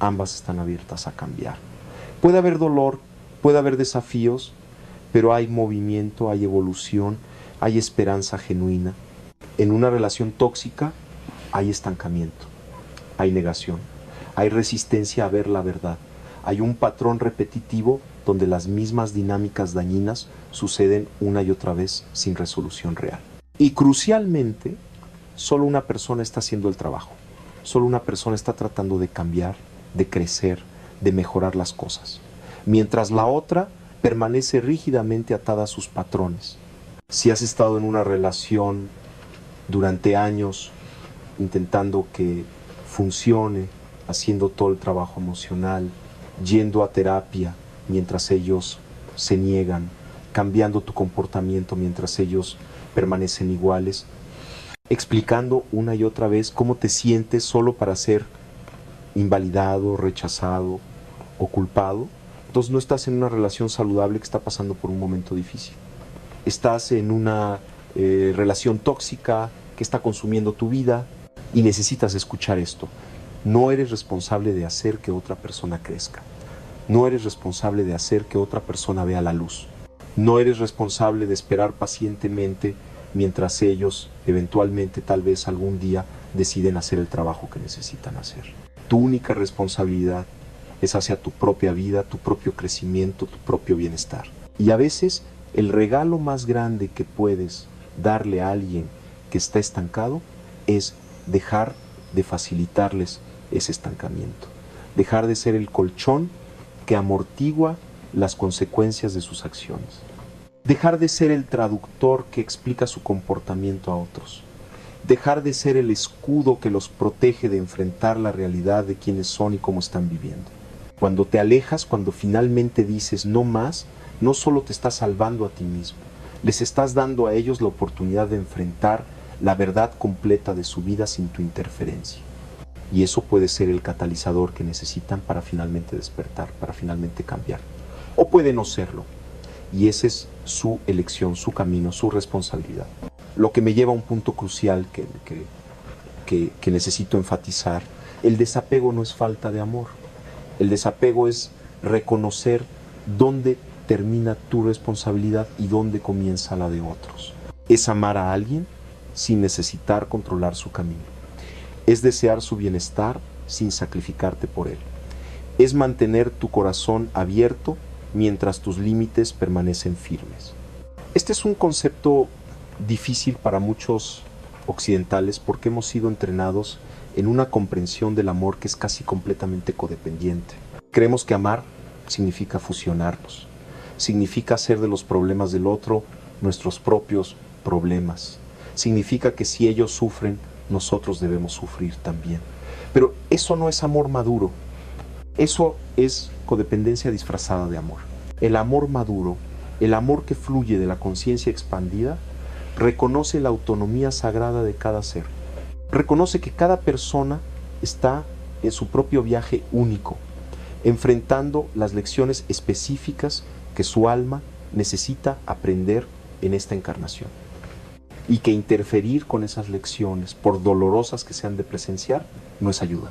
Ambas están abiertas a cambiar. Puede haber dolor, puede haber desafíos, pero hay movimiento, hay evolución, hay esperanza genuina. En una relación tóxica hay estancamiento, hay negación, hay resistencia a ver la verdad, Hay un patrón repetitivo donde las mismas dinámicas dañinas suceden una y otra vez sin resolución real. Y crucialmente, solo una persona está haciendo el trabajo. Solo una persona está tratando de cambiar, de crecer, de mejorar las cosas. Mientras la otra permanece rígidamente atada a sus patrones. Si has estado en una relación durante años intentando que funcione, haciendo todo el trabajo emocional, yendo a terapia mientras ellos se niegan, cambiando tu comportamiento mientras ellos permanecen iguales, explicando una y otra vez cómo te sientes solo para ser invalidado, rechazado o culpado, entonces no estás en una relación saludable que está pasando por un momento difícil. Estás en una relación tóxica que está consumiendo tu vida y necesitas escuchar esto. No eres responsable de hacer que otra persona crezca. No eres responsable de hacer que otra persona vea la luz. No eres responsable de esperar pacientemente mientras ellos, eventualmente, tal vez algún día, deciden hacer el trabajo que necesitan hacer. Tu única responsabilidad es hacia tu propia vida, tu propio crecimiento, tu propio bienestar. Y a veces el regalo más grande que puedes darle a alguien que está estancado es dejar de facilitarles ese estancamiento. Dejar de ser el colchón que amortigua las consecuencias de sus acciones. Dejar de ser el traductor que explica su comportamiento a otros. Dejar de ser el escudo que los protege de enfrentar la realidad de quiénes son y cómo están viviendo. Cuando te alejas, cuando finalmente dices no más, no solo te estás salvando a ti mismo, les estás dando a ellos la oportunidad de enfrentar la verdad completa de su vida sin tu interferencia. Y eso puede ser el catalizador que necesitan para finalmente despertar, para finalmente cambiar. O puede no serlo. Y esa es su elección, su camino, su responsabilidad. Lo que me lleva a un punto crucial que necesito enfatizar. El desapego no es falta de amor. El desapego es reconocer dónde termina tu responsabilidad y dónde comienza la de otros. Es amar a alguien sin necesitar controlar su camino. Es desear su bienestar sin sacrificarte por él. Es mantener tu corazón abierto mientras tus límites permanecen firmes. Este es un concepto difícil para muchos occidentales porque hemos sido entrenados en una comprensión del amor que es casi completamente codependiente. Creemos que amar significa fusionarnos, significa hacer de los problemas del otro nuestros propios problemas. Significa que si ellos sufren, nosotros debemos sufrir también. Pero eso no es amor maduro. Eso es codependencia disfrazada de amor. El amor maduro, el amor que fluye de la conciencia expandida, reconoce la autonomía sagrada de cada ser. Reconoce que cada persona está en su propio viaje único, enfrentando las lecciones específicas que su alma necesita aprender en esta encarnación. Y que interferir con esas lecciones, por dolorosas que sean de presenciar, no es ayuda,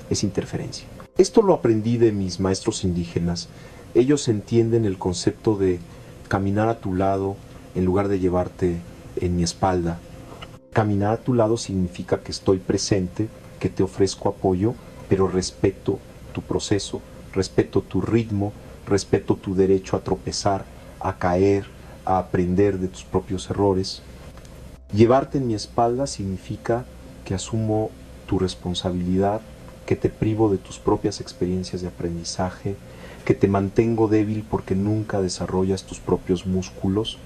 es interferencia. Esto lo aprendí de mis maestros indígenas. Ellos entienden el concepto de caminar a tu lado en lugar de llevarte en mi espalda. Caminar a tu lado significa que estoy presente, que te ofrezco apoyo, pero respeto tu proceso, respeto tu ritmo, respeto tu derecho a tropezar, a caer, a aprender de tus propios errores. Llevarte en mi espalda significa que asumo tu responsabilidad, que te privo de tus propias experiencias de aprendizaje, que te mantengo débil porque nunca desarrollas tus propios músculos.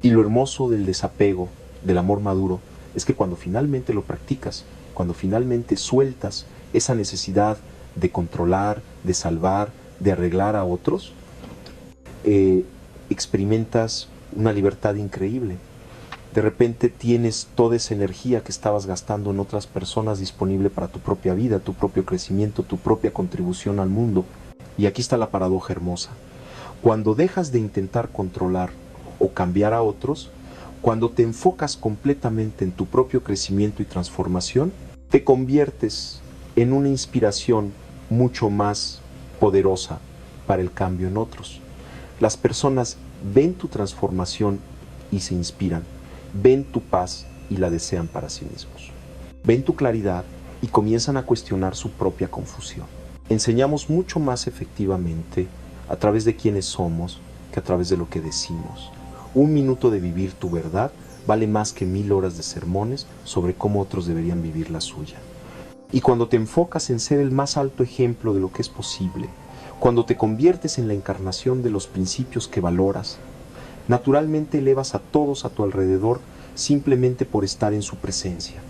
Y lo hermoso del desapego, del amor maduro, es que cuando finalmente lo practicas, cuando finalmente sueltas esa necesidad de controlar, de salvar, de arreglar a otros, experimentas una libertad increíble. De repente tienes toda esa energía que estabas gastando en otras personas disponible para tu propia vida, tu propio crecimiento, tu propia contribución al mundo. Y aquí está la paradoja hermosa. Cuando dejas de intentar controlar o cambiar a otros, cuando te enfocas completamente en tu propio crecimiento y transformación, te conviertes en una inspiración mucho más poderosa para el cambio en otros. Las personas ven tu transformación y se inspiran, ven tu paz y la desean para sí mismos. Ven tu claridad y comienzan a cuestionar su propia confusión. enseñamos mucho más efectivamente a través de quienes somos que a través de lo que decimos. Un minuto de vivir tu verdad vale más que 1000 horas de sermones sobre cómo otros deberían vivir la suya. Y cuando te enfocas en ser el más alto ejemplo de lo que es posible, cuando te conviertes en la encarnación de los principios que valoras, naturalmente elevas a todos a tu alrededor simplemente por estar en su presencia.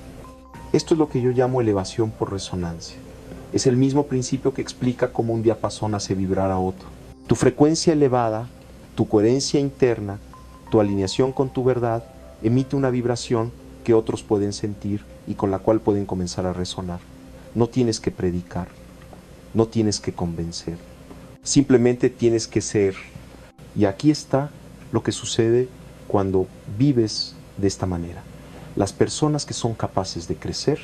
Esto es lo que yo llamo elevación por resonancia. Es el mismo principio que explica cómo un diapasón hace vibrar a otro. Tu frecuencia elevada, tu coherencia interna, tu alineación con tu verdad, emite una vibración que otros pueden sentir y con la cual pueden comenzar a resonar. No tienes que predicar, no tienes que convencer, simplemente tienes que ser. Y aquí está lo que sucede cuando vives de esta manera. Las personas que son capaces de crecer,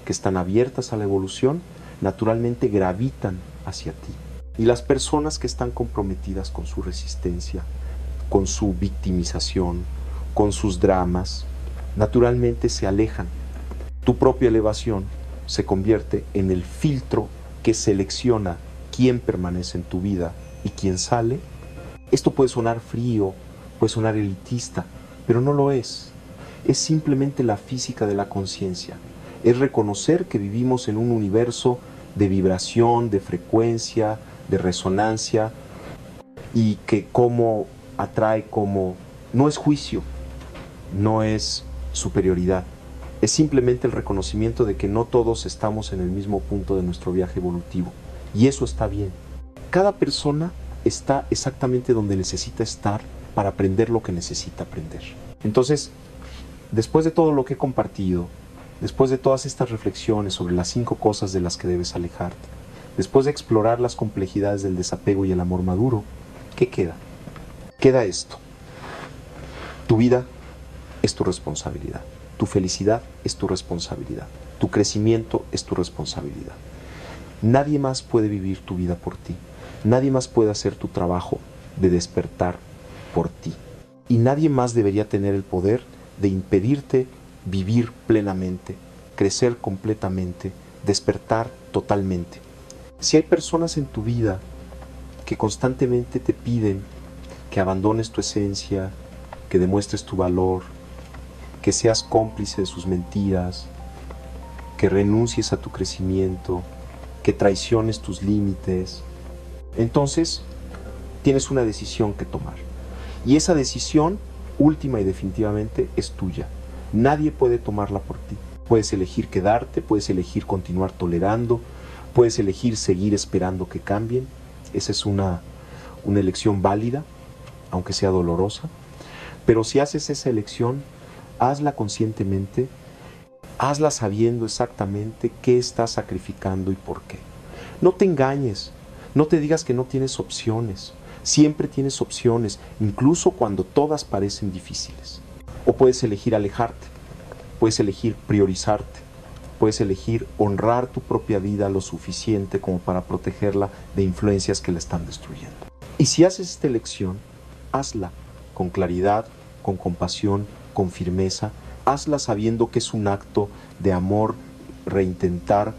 que están abiertas a la evolución, naturalmente gravitan hacia ti. Y las personas que están comprometidas con su resistencia, con su victimización, con sus dramas, naturalmente se alejan. Tu propia elevación se convierte en el filtro que selecciona quién permanece en tu vida y quién sale. Esto puede sonar frío, puede sonar elitista, pero no lo es. Es simplemente la física de la conciencia. Es reconocer que vivimos en un universo de vibración, de frecuencia, de resonancia, y que como atrae, como no es juicio, no es superioridad. Es simplemente el reconocimiento de que no todos estamos en el mismo punto de nuestro viaje evolutivo. Y eso está bien. Cada persona está exactamente donde necesita estar para aprender lo que necesita aprender. Entonces, después de todo lo que he compartido, después de todas estas reflexiones sobre las 5 cosas de las que debes alejarte, después de explorar las complejidades del desapego y el amor maduro, ¿qué queda? Queda esto. Tu vida es tu responsabilidad. Tu felicidad es tu responsabilidad. Tu crecimiento es tu responsabilidad. Nadie más puede vivir tu vida por ti. Nadie más puede hacer tu trabajo de despertar por ti. Y nadie más debería tener el poder de impedirte vivir plenamente, crecer completamente, despertar totalmente. Si hay personas en tu vida que constantemente te piden que abandones tu esencia, que demuestres tu valor, que seas cómplice de sus mentiras, que renuncies a tu crecimiento, que traiciones tus límites, entonces tienes una decisión que tomar. Y esa decisión, última y definitivamente, es tuya. Nadie puede tomarla por ti. Puedes elegir quedarte, puedes elegir continuar tolerando, puedes elegir seguir esperando que cambien. Esa es una elección válida, aunque sea dolorosa. Pero si haces esa elección, hazla conscientemente, hazla sabiendo exactamente qué estás sacrificando y por qué. No te engañes, no te digas que no tienes opciones. Siempre tienes opciones, incluso cuando todas parecen difíciles. O puedes elegir alejarte, puedes elegir priorizarte, puedes elegir honrar tu propia vida lo suficiente como para protegerla de influencias que la están destruyendo. Y si haces esta elección, hazla con claridad, con compasión, con firmeza. Hazla sabiendo que es un acto de amor, reintentar,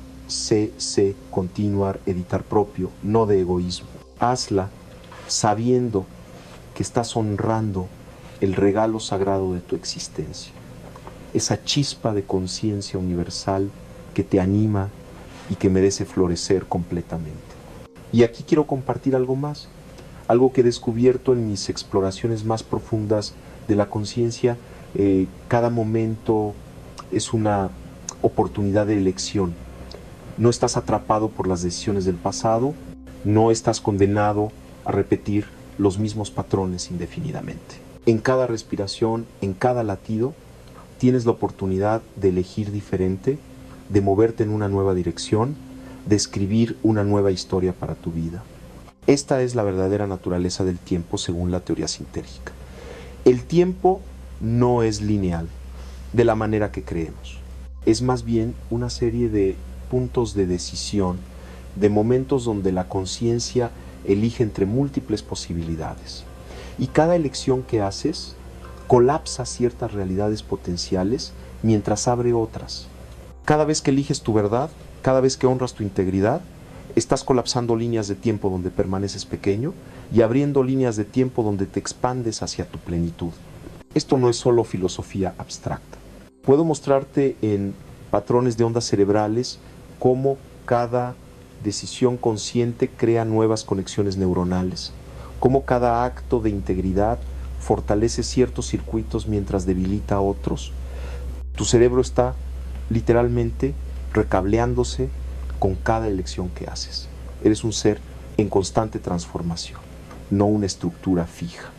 continuar, editar propio, no de egoísmo. Hazla sabiendo que estás honrando el regalo sagrado de tu existencia, esa chispa de conciencia universal que te anima y que merece florecer completamente. Y aquí quiero compartir algo más, algo que he descubierto en mis exploraciones más profundas de la conciencia. Cada momento es una oportunidad de elección. No estás atrapado por las decisiones del pasado, no estás condenado a repetir los mismos patrones indefinidamente. En cada respiración, en cada latido, tienes la oportunidad de elegir diferente, de moverte en una nueva dirección, de escribir una nueva historia para tu vida. Esta es la verdadera naturaleza del tiempo según la teoría sintérgica. El tiempo no es lineal, de la manera que creemos. Es más bien una serie de puntos de decisión, de momentos donde la conciencia elige entre múltiples posibilidades. Y cada elección que haces colapsa ciertas realidades potenciales mientras abre otras. Cada vez que eliges tu verdad, cada vez que honras tu integridad, Estás colapsando líneas de tiempo donde permaneces pequeño y abriendo líneas de tiempo donde te expandes hacia tu plenitud. Esto no es solo filosofía abstracta. Puedo mostrarte en patrones de ondas cerebrales cómo cada decisión consciente crea nuevas conexiones neuronales, cómo cada acto de integridad fortalece ciertos circuitos mientras debilita otros. Tu cerebro está literalmente recableándose con cada elección que haces. Eres un ser en constante transformación, no una estructura fija.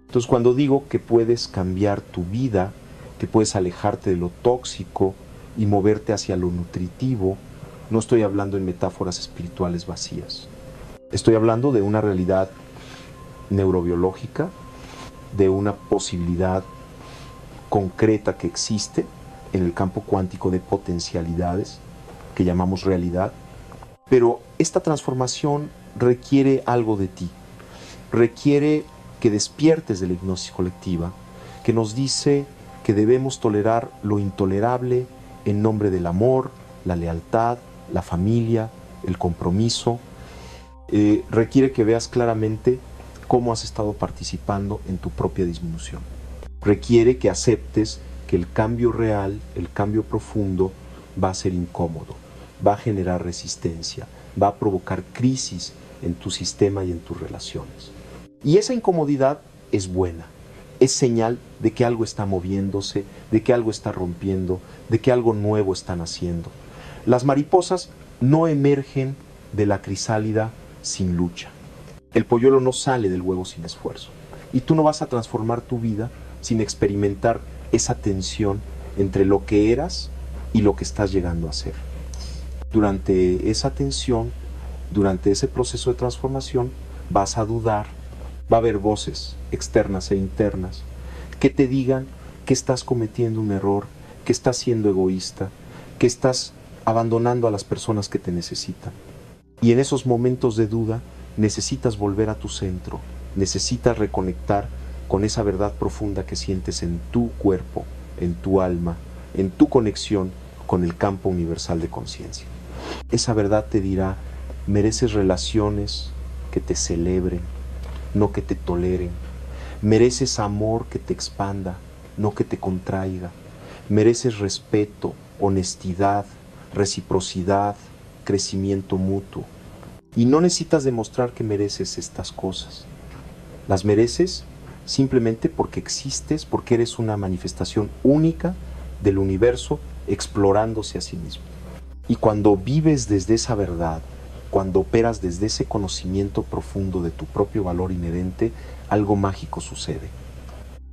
Entonces, cuando digo que puedes cambiar tu vida, que puedes alejarte de lo tóxico y moverte hacia lo nutritivo, no estoy hablando en metáforas espirituales vacías. Estoy hablando de una realidad neurobiológica, de una posibilidad concreta que existe en el campo cuántico de potencialidades que llamamos realidad. Pero esta transformación requiere algo de ti. Requiere que despiertes de la hipnosis colectiva, que nos dice que debemos tolerar lo intolerable en nombre del amor, la lealtad, la familia, el compromiso. Requiere que veas claramente cómo has estado participando en tu propia disminución. Requiere que aceptes que el cambio real, el cambio profundo, va a ser incómodo, va a generar resistencia, va a provocar crisis en tu sistema y en tus relaciones. Y esa incomodidad es buena, es señal de que algo está moviéndose, de que algo está rompiendo, de que algo nuevo está naciendo. Las mariposas no emergen de la crisálida sin lucha. El polluelo no sale del huevo sin esfuerzo. Y tú no vas a transformar tu vida sin experimentar esa tensión entre lo que eras y lo que estás llegando a ser. Durante esa tensión, durante ese proceso de transformación, vas a dudar, va a haber voces externas e internas que te digan que estás cometiendo un error, que estás siendo egoísta, que estás abandonando a las personas que te necesitan. Y en esos momentos de duda necesitas volver a tu centro, necesitas reconectar con esa verdad profunda que sientes en tu cuerpo, en tu alma, en tu conexión con el campo universal de conciencia. Esa verdad te dirá, mereces relaciones que te celebren, no que te toleren. Mereces amor que te expanda, no que te contraiga. Mereces respeto, honestidad, reciprocidad, crecimiento mutuo. Y no necesitas demostrar que mereces estas cosas. Las mereces simplemente porque existes, porque eres una manifestación única del universo explorándose a sí mismo. Y cuando vives desde esa verdad, cuando operas desde ese conocimiento profundo de tu propio valor inherente, algo mágico sucede.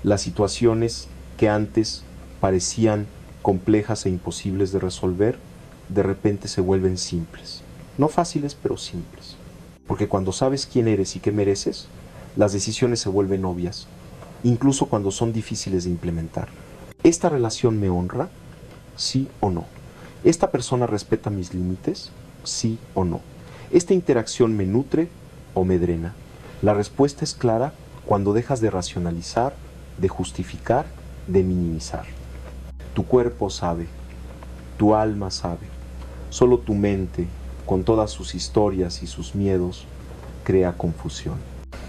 Las situaciones que antes parecían complejas e imposibles de resolver, de repente se vuelven simples. No fáciles, pero simples. Porque cuando sabes quién eres y qué mereces, las decisiones se vuelven obvias, incluso cuando son difíciles de implementar. ¿Esta relación me honra? ¿Sí o no? ¿Esta persona respeta mis límites? ¿Sí o no? ¿Esta interacción me nutre o me drena? La respuesta es clara cuando dejas de racionalizar, de justificar, de minimizar. Tu cuerpo sabe, tu alma sabe, solo tu mente, con todas sus historias y sus miedos, crea confusión.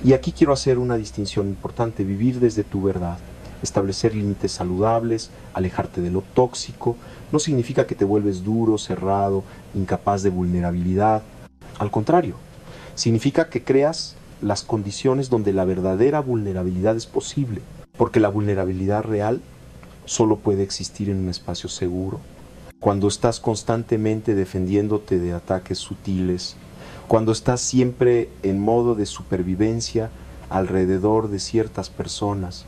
Y aquí quiero hacer una distinción importante: vivir desde tu verdad, establecer límites saludables, alejarte de lo tóxico, no significa que te vuelves duro, cerrado, incapaz de vulnerabilidad. Al contrario, significa que creas las condiciones donde la verdadera vulnerabilidad es posible, porque la vulnerabilidad real solo puede existir en un espacio seguro. Cuando estás constantemente defendiéndote de ataques sutiles, cuando estás siempre en modo de supervivencia alrededor de ciertas personas,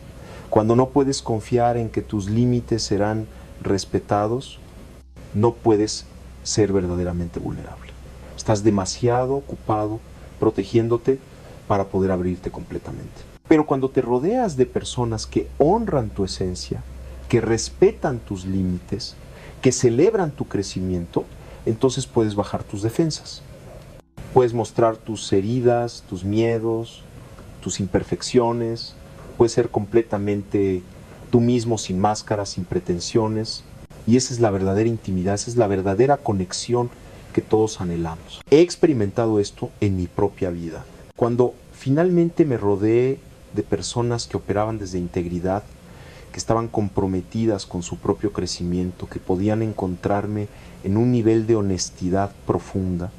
cuando no puedes confiar en que tus límites serán respetados, no puedes ser verdaderamente vulnerable. Estás demasiado ocupado protegiéndote para poder abrirte completamente. Pero cuando te rodeas de personas que honran tu esencia, que respetan tus límites, que celebran tu crecimiento, entonces puedes bajar tus defensas. Puedes mostrar tus heridas, tus miedos, tus imperfecciones. Puedes ser completamente tú mismo, sin máscaras, sin pretensiones. Y esa es la verdadera intimidad, esa es la verdadera conexión que todos anhelamos. He experimentado esto en mi propia vida. Cuando finalmente me rodeé de personas que operaban desde integridad, que estaban comprometidas con su propio crecimiento, que podían encontrarme en un nivel de honestidad profunda,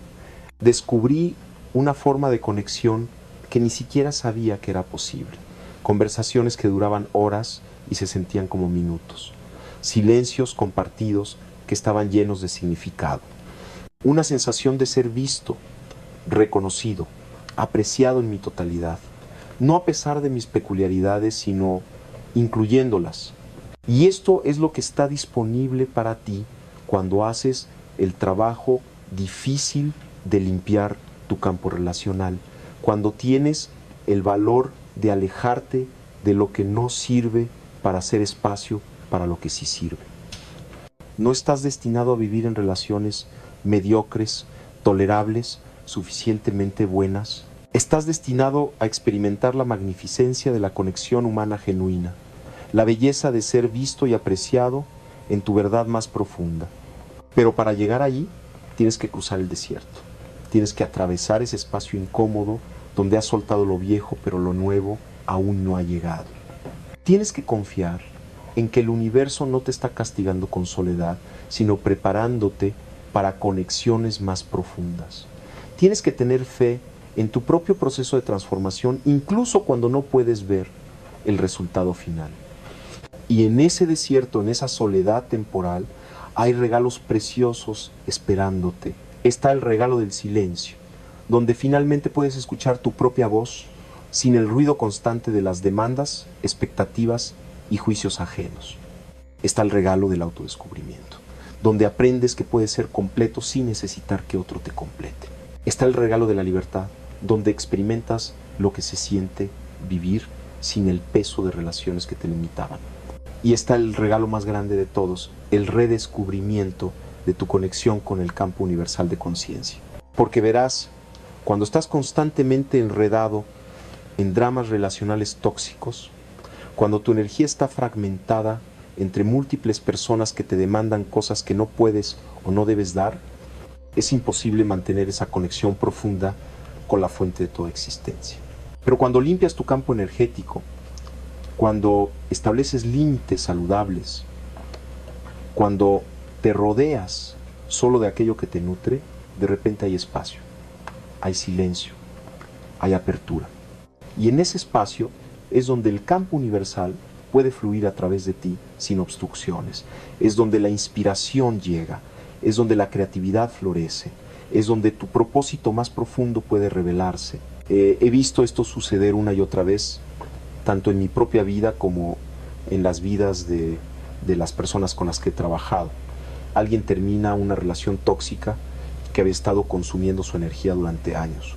descubrí una forma de conexión que ni siquiera sabía que era posible. Conversaciones que duraban horas y se sentían como minutos. Silencios compartidos que estaban llenos de significado. Una sensación de ser visto, reconocido, apreciado en mi totalidad. No a pesar de mis peculiaridades, sino incluyéndolas. Y esto es lo que está disponible para ti cuando haces el trabajo difícil de limpiar tu campo relacional, cuando tienes el valor de alejarte de lo que no sirve para hacer espacio para lo que sí sirve. No estás destinado a vivir en relaciones mediocres, tolerables, suficientemente buenas. Estás destinado a experimentar la magnificencia de la conexión humana genuina, la belleza de ser visto y apreciado en tu verdad más profunda. Pero para llegar allí, tienes que cruzar el desierto. Tienes que atravesar ese espacio incómodo donde has soltado lo viejo, pero lo nuevo aún no ha llegado. Tienes que confiar en que el universo no te está castigando con soledad, sino preparándote para conexiones más profundas. Tienes que tener fe en tu propio proceso de transformación, incluso cuando no puedes ver el resultado final. Y en ese desierto, en esa soledad temporal, hay regalos preciosos esperándote. Está el regalo del silencio, donde finalmente puedes escuchar tu propia voz sin el ruido constante de las demandas, expectativas y juicios ajenos. Está el regalo del autodescubrimiento, donde aprendes que puedes ser completo sin necesitar que otro te complete. Está el regalo de la libertad, donde experimentas lo que se siente vivir sin el peso de relaciones que te limitaban. Y está el regalo más grande de todos, el redescubrimiento de tu conexión con el campo universal de conciencia. Porque verás, cuando estás constantemente enredado en dramas relacionales tóxicos, cuando tu energía está fragmentada entre múltiples personas que te demandan cosas que no puedes o no debes dar, es imposible mantener esa conexión profunda con la fuente de toda existencia. Pero cuando limpias tu campo energético, cuando estableces límites saludables, cuando te rodeas solo de aquello que te nutre, de repente hay espacio, hay silencio, hay apertura. Y en ese espacio es donde el campo universal puede fluir a través de ti sin obstrucciones. Es donde la inspiración llega, es donde la creatividad florece, es donde tu propósito más profundo puede revelarse. He visto esto suceder una y otra vez, tanto en mi propia vida como en las vidas de las personas con las que he trabajado. Alguien termina una relación tóxica que había estado consumiendo su energía durante años.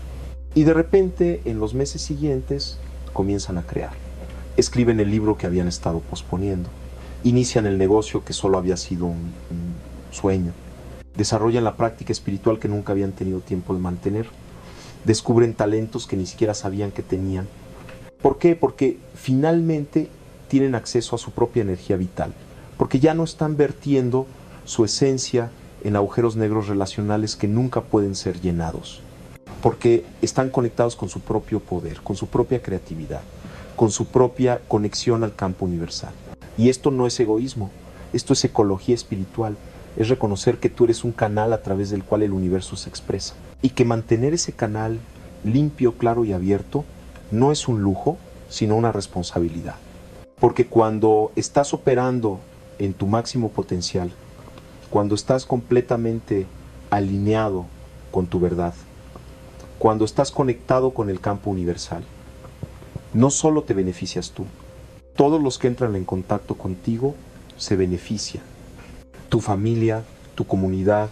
Y de repente, en los meses siguientes, comienzan a crear. Escriben el libro que habían estado posponiendo. Inician el negocio que solo había sido un sueño. Desarrollan la práctica espiritual que nunca habían tenido tiempo de mantener. Descubren talentos que ni siquiera sabían que tenían. ¿Por qué? Porque finalmente tienen acceso a su propia energía vital. Porque ya no están vertiendo su esencia en agujeros negros relacionales que nunca pueden ser llenados. Porque están conectados con su propio poder, con su propia creatividad, con su propia conexión al campo universal. Y esto no es egoísmo, esto es ecología espiritual. Es reconocer que tú eres un canal a través del cual el universo se expresa. Y que mantener ese canal limpio, claro y abierto no es un lujo, sino una responsabilidad. Porque cuando estás operando en tu máximo potencial, cuando estás completamente alineado con tu verdad, cuando estás conectado con el campo universal, no solo te beneficias tú, todos los que entran en contacto contigo se benefician. Tu familia, tu comunidad,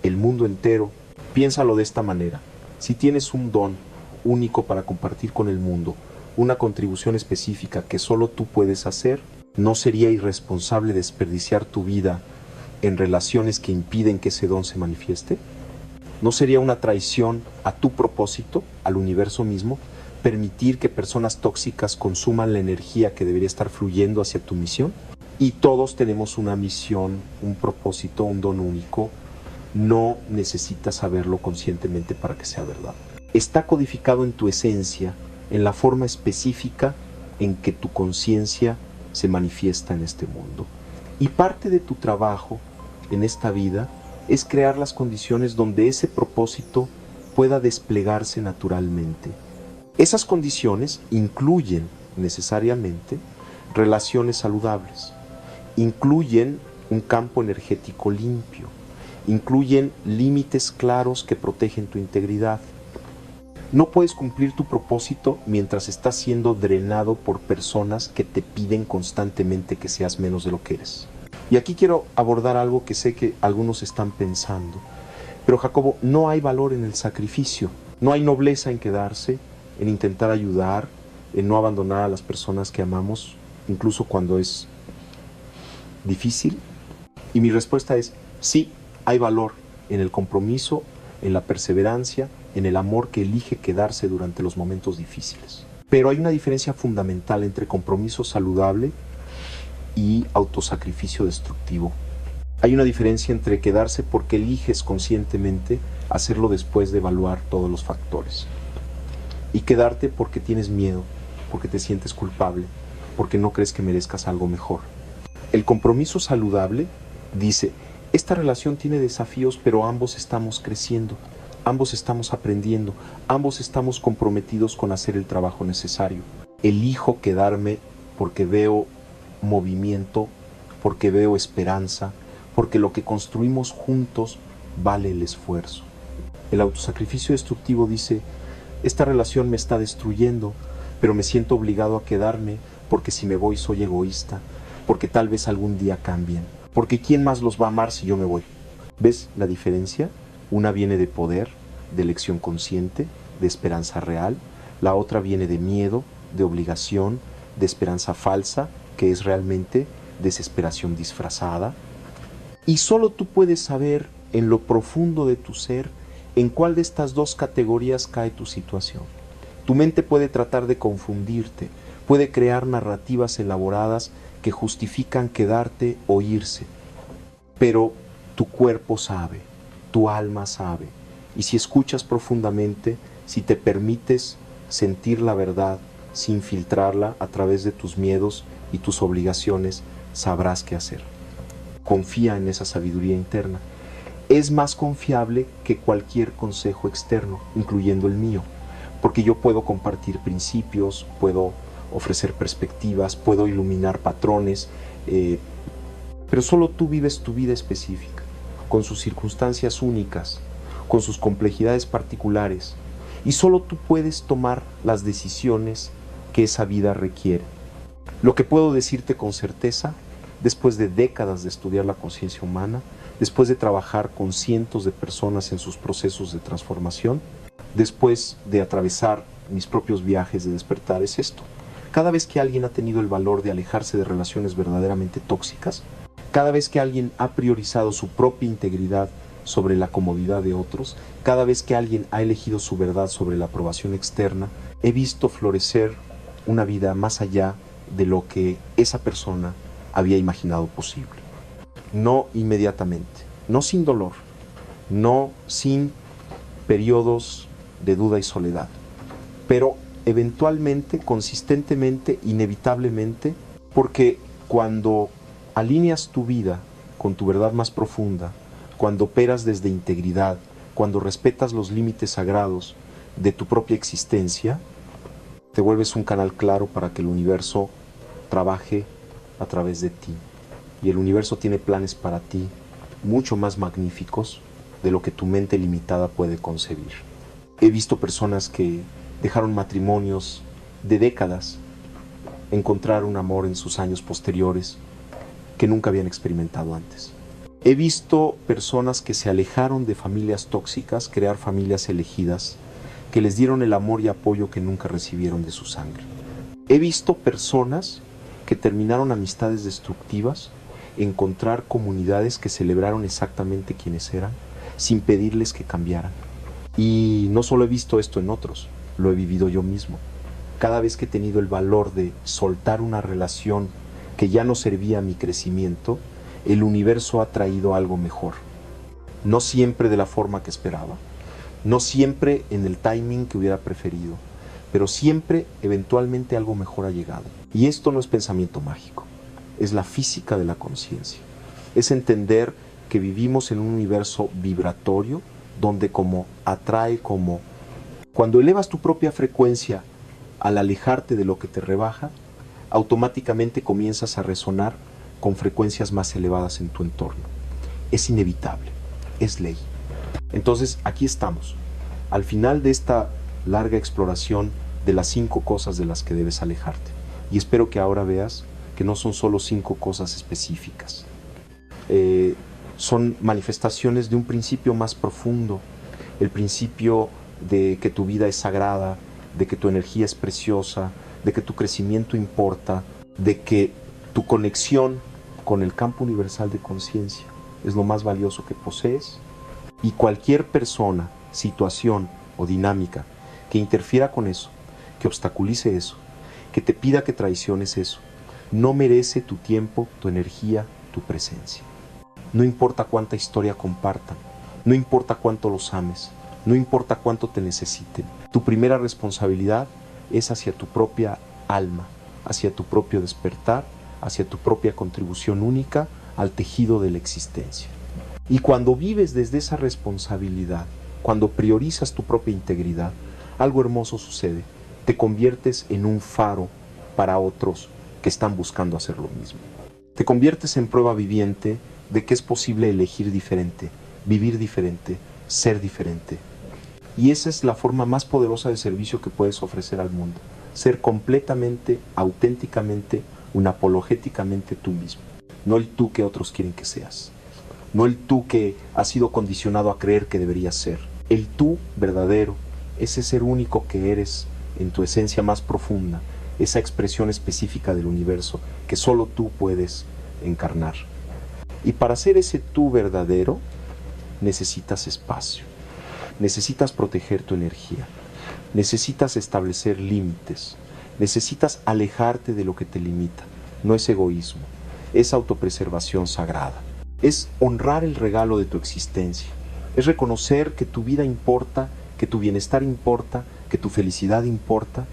el mundo entero. Piénsalo de esta manera. Si tienes un don único para compartir con el mundo, una contribución específica que solo tú puedes hacer, ¿no sería irresponsable desperdiciar tu vida en relaciones que impiden que ese don se manifieste? ¿No sería una traición a tu propósito, al universo mismo, permitir que personas tóxicas consuman la energía que debería estar fluyendo hacia tu misión? Y todos tenemos una misión, un propósito, un don único, no necesitas saberlo conscientemente para que sea verdad. Está codificado en tu esencia, en la forma específica en que tu conciencia se manifiesta en este mundo. Y parte de tu trabajo en esta vida es crear las condiciones donde ese propósito pueda desplegarse naturalmente. Esas condiciones incluyen necesariamente relaciones saludables, incluyen un campo energético limpio, incluyen límites claros que protegen tu integridad. No puedes cumplir tu propósito mientras estás siendo drenado por personas que te piden constantemente que seas menos de lo que eres. Y aquí quiero abordar algo que sé que algunos están pensando. Pero Jacobo, no hay valor en el sacrificio, no hay nobleza en quedarse, en intentar ayudar, en no abandonar a las personas que amamos, incluso cuando es difícil. Y mi respuesta es sí, hay valor en el compromiso, en la perseverancia, en el amor que elige quedarse durante los momentos difíciles. Pero hay una diferencia fundamental entre compromiso saludable y autosacrificio destructivo. Hay una diferencia entre quedarse porque eliges conscientemente hacerlo después de evaluar todos los factores, y quedarte porque tienes miedo, porque te sientes culpable, porque no crees que merezcas algo mejor. El compromiso saludable dice, esta relación tiene desafíos, pero ambos estamos creciendo, ambos estamos aprendiendo, ambos estamos comprometidos con hacer el trabajo necesario. Elijo quedarme porque veo movimiento, porque veo esperanza, porque lo que construimos juntos vale el esfuerzo. El autosacrificio destructivo dice, esta relación me está destruyendo, pero me siento obligado a quedarme porque si me voy soy egoísta, porque tal vez algún día cambien, porque ¿quién más los va a amar si yo me voy? ¿Ves la diferencia? Una viene de poder, de elección consciente, de esperanza real, la otra viene de miedo, de obligación, de esperanza falsa, que es realmente desesperación disfrazada. Y solo tú puedes saber en lo profundo de tu ser en cuál de estas dos categorías cae tu situación. Tu mente puede tratar de confundirte, puede crear narrativas elaboradas que justifican quedarte o irse, pero tu cuerpo sabe, tu alma sabe, y si escuchas profundamente, si te permites sentir la verdad sin filtrarla a través de tus miedos y tus obligaciones, sabrás qué hacer. Confía en esa sabiduría interna. Es más confiable que cualquier consejo externo, incluyendo el mío, porque yo puedo compartir principios, puedo ofrecer perspectivas, puedo iluminar patrones, pero solo tú vives tu vida específica, con sus circunstancias únicas, con sus complejidades particulares, y solo tú puedes tomar las decisiones que esa vida requiere. Lo que puedo decirte con certeza, después de décadas de estudiar la conciencia humana, después de trabajar con cientos de personas en sus procesos de transformación, después de atravesar mis propios viajes de despertar, es esto. Cada vez que alguien ha tenido el valor de alejarse de relaciones verdaderamente tóxicas, cada vez que alguien ha priorizado su propia integridad sobre la comodidad de otros, cada vez que alguien ha elegido su verdad sobre la aprobación externa, he visto florecer una vida más allá de lo que esa persona había imaginado posible. No inmediatamente, no sin dolor, no sin periodos de duda y soledad, pero eventualmente, consistentemente, inevitablemente, porque cuando alineas tu vida con tu verdad más profunda, cuando operas desde integridad, cuando respetas los límites sagrados de tu propia existencia, te vuelves un canal claro para que el universo trabaje a través de ti. Y el universo tiene planes para ti mucho más magníficos de lo que tu mente limitada puede concebir. He visto personas que dejaron matrimonios de décadas, encontrar un amor en sus años posteriores que nunca habían experimentado antes. He visto personas que se alejaron de familias tóxicas, crear familias elegidas, que les dieron el amor y apoyo que nunca recibieron de su sangre. He visto personas que terminaron amistades destructivas, encontrar comunidades que celebraron exactamente quienes eran, sin pedirles que cambiaran. Y no solo he visto esto en otros, lo he vivido yo mismo. Cada vez que he tenido el valor de soltar una relación que ya no servía a mi crecimiento, el universo ha traído algo mejor. no siempre de la forma que esperaba, no siempre en el timing que hubiera preferido, pero siempre eventualmente algo mejor ha llegado. Y esto no es pensamiento mágico, es la física de la conciencia. Es entender que vivimos en un universo vibratorio donde como atrae, como cuando elevas tu propia frecuencia al alejarte de lo que te rebaja, automáticamente comienzas a resonar con frecuencias más elevadas en tu entorno. Es inevitable, es ley. Entonces aquí estamos, al final de esta larga exploración de las 5 cosas de las que debes alejarte. Y espero que ahora veas que no son solo 5 cosas específicas. Son manifestaciones de un principio más profundo, el principio de que tu vida es sagrada, de que tu energía es preciosa, de que tu crecimiento importa, de que tu conexión con el campo universal de conciencia es lo más valioso que posees, y cualquier persona, situación o dinámica que interfiera con eso, que obstaculice eso, que te pida que traiciones eso, no merece tu tiempo, tu energía, tu presencia. No importa cuánta historia compartan, no importa cuánto los ames, no importa cuánto te necesiten. Tu primera responsabilidad es hacia tu propia alma, hacia tu propio despertar, hacia tu propia contribución única al tejido de la existencia. Y cuando vives desde esa responsabilidad, cuando priorizas tu propia integridad, algo hermoso sucede. Te conviertes en un faro para otros que están buscando hacer lo mismo. Te conviertes en prueba viviente de que es posible elegir diferente, vivir diferente, ser diferente. Y esa es la forma más poderosa de servicio que puedes ofrecer al mundo. Ser completamente, auténticamente, unapologéticamente tú mismo. No el tú que otros quieren que seas. No el tú que has sido condicionado a creer que deberías ser. El tú verdadero, ese ser único que eres en tu esencia más profunda, esa expresión específica del universo que solo tú puedes encarnar. Y para ser ese tú verdadero, necesitas espacio, necesitas proteger tu energía, necesitas establecer límites, necesitas alejarte de lo que te limita. No es egoísmo, es autopreservación sagrada. Es honrar el regalo de tu existencia, es reconocer que tu vida importa, que tu bienestar importa, que tu felicidad importa.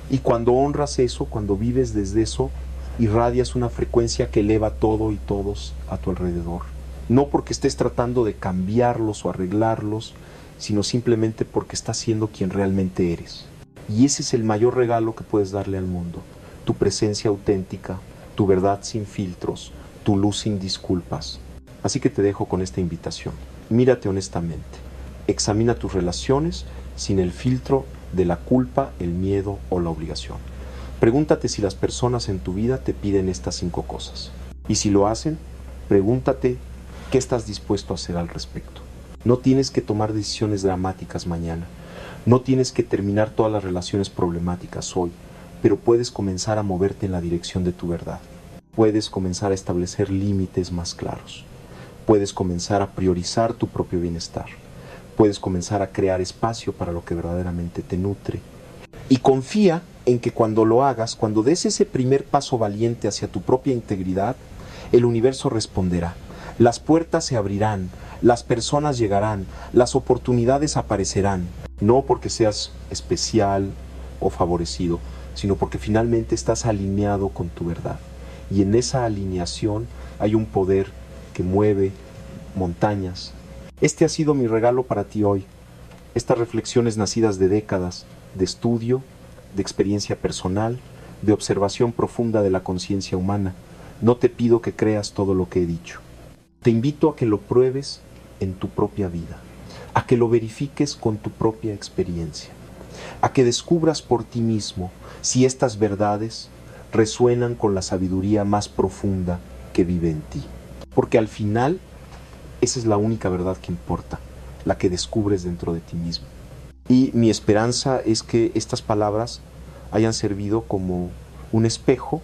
Y cuando honras eso, cuando vives desde eso, irradias una frecuencia que eleva todo y todos a tu alrededor. No porque estés tratando de cambiarlos o arreglarlos, sino simplemente porque estás siendo quien realmente eres. Y ese es el mayor regalo que puedes darle al mundo. Tu presencia auténtica, tu verdad sin filtros, tu luz sin disculpas. Así que te dejo con esta invitación. Mírate honestamente. Examina tus relaciones sin el filtro de la culpa, el miedo o la obligación. Pregúntate si las personas en tu vida te piden estas 5 cosas. Y si lo hacen, pregúntate qué estás dispuesto a hacer al respecto. No tienes que tomar decisiones dramáticas mañana. No tienes que terminar todas las relaciones problemáticas hoy, pero puedes comenzar a moverte en la dirección de tu verdad. Puedes comenzar a establecer límites más claros. Puedes comenzar a priorizar tu propio bienestar. Puedes comenzar a crear espacio para lo que verdaderamente te nutre. Y confía en que cuando lo hagas, cuando des ese primer paso valiente hacia tu propia integridad, el universo responderá. Las puertas se abrirán, las personas llegarán, las oportunidades aparecerán. No porque seas especial o favorecido, sino porque finalmente estás alineado con tu verdad. Y en esa alineación hay un poder que mueve montañas. Este ha sido mi regalo para ti hoy. Estas reflexiones nacidas de décadas de estudio, de experiencia personal, de observación profunda de la conciencia humana. No te pido que creas todo lo que he dicho. Te invito a que lo pruebes en tu propia vida, a que lo verifiques con tu propia experiencia, a que descubras por ti mismo si estas verdades resuenan con la sabiduría más profunda que vive en ti. Porque al final, esa es la única verdad que importa, la que descubres dentro de ti mismo. Y mi esperanza es que estas palabras hayan servido como un espejo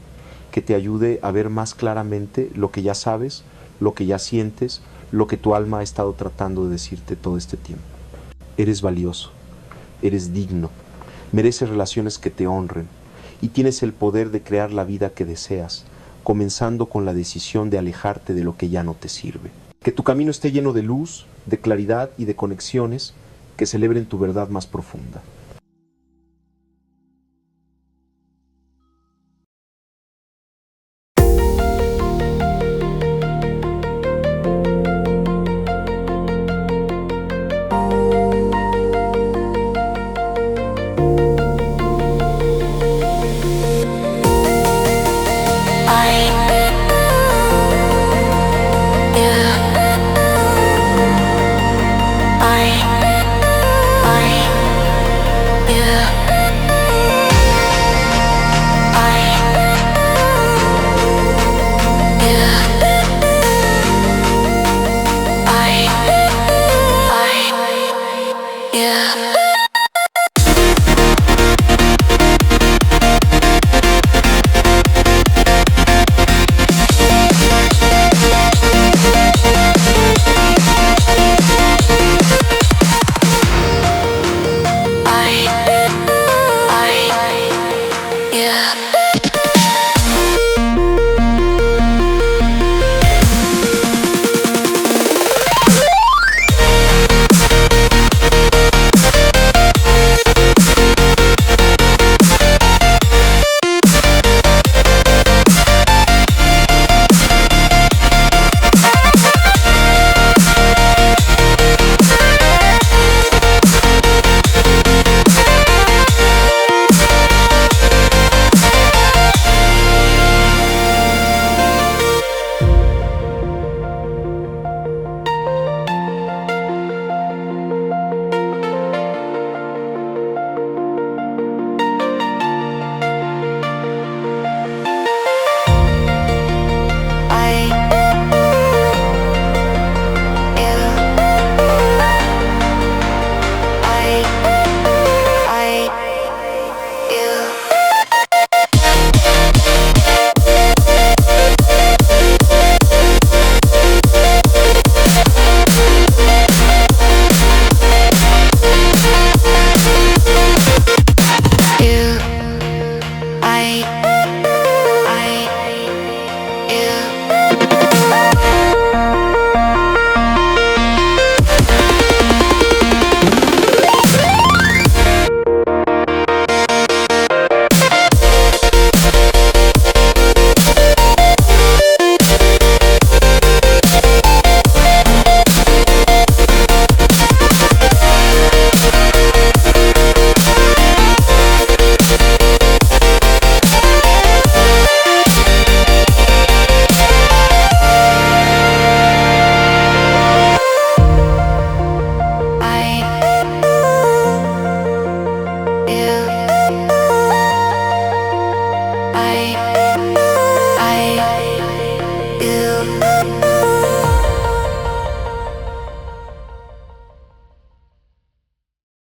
que te ayude a ver más claramente lo que ya sabes, lo que ya sientes, lo que tu alma ha estado tratando de decirte todo este tiempo. Eres valioso, eres digno, mereces relaciones que te honren y tienes el poder de crear la vida que deseas, comenzando con la decisión de alejarte de lo que ya no te sirve. Que tu camino esté lleno de luz, de claridad y de conexiones que celebren tu verdad más profunda.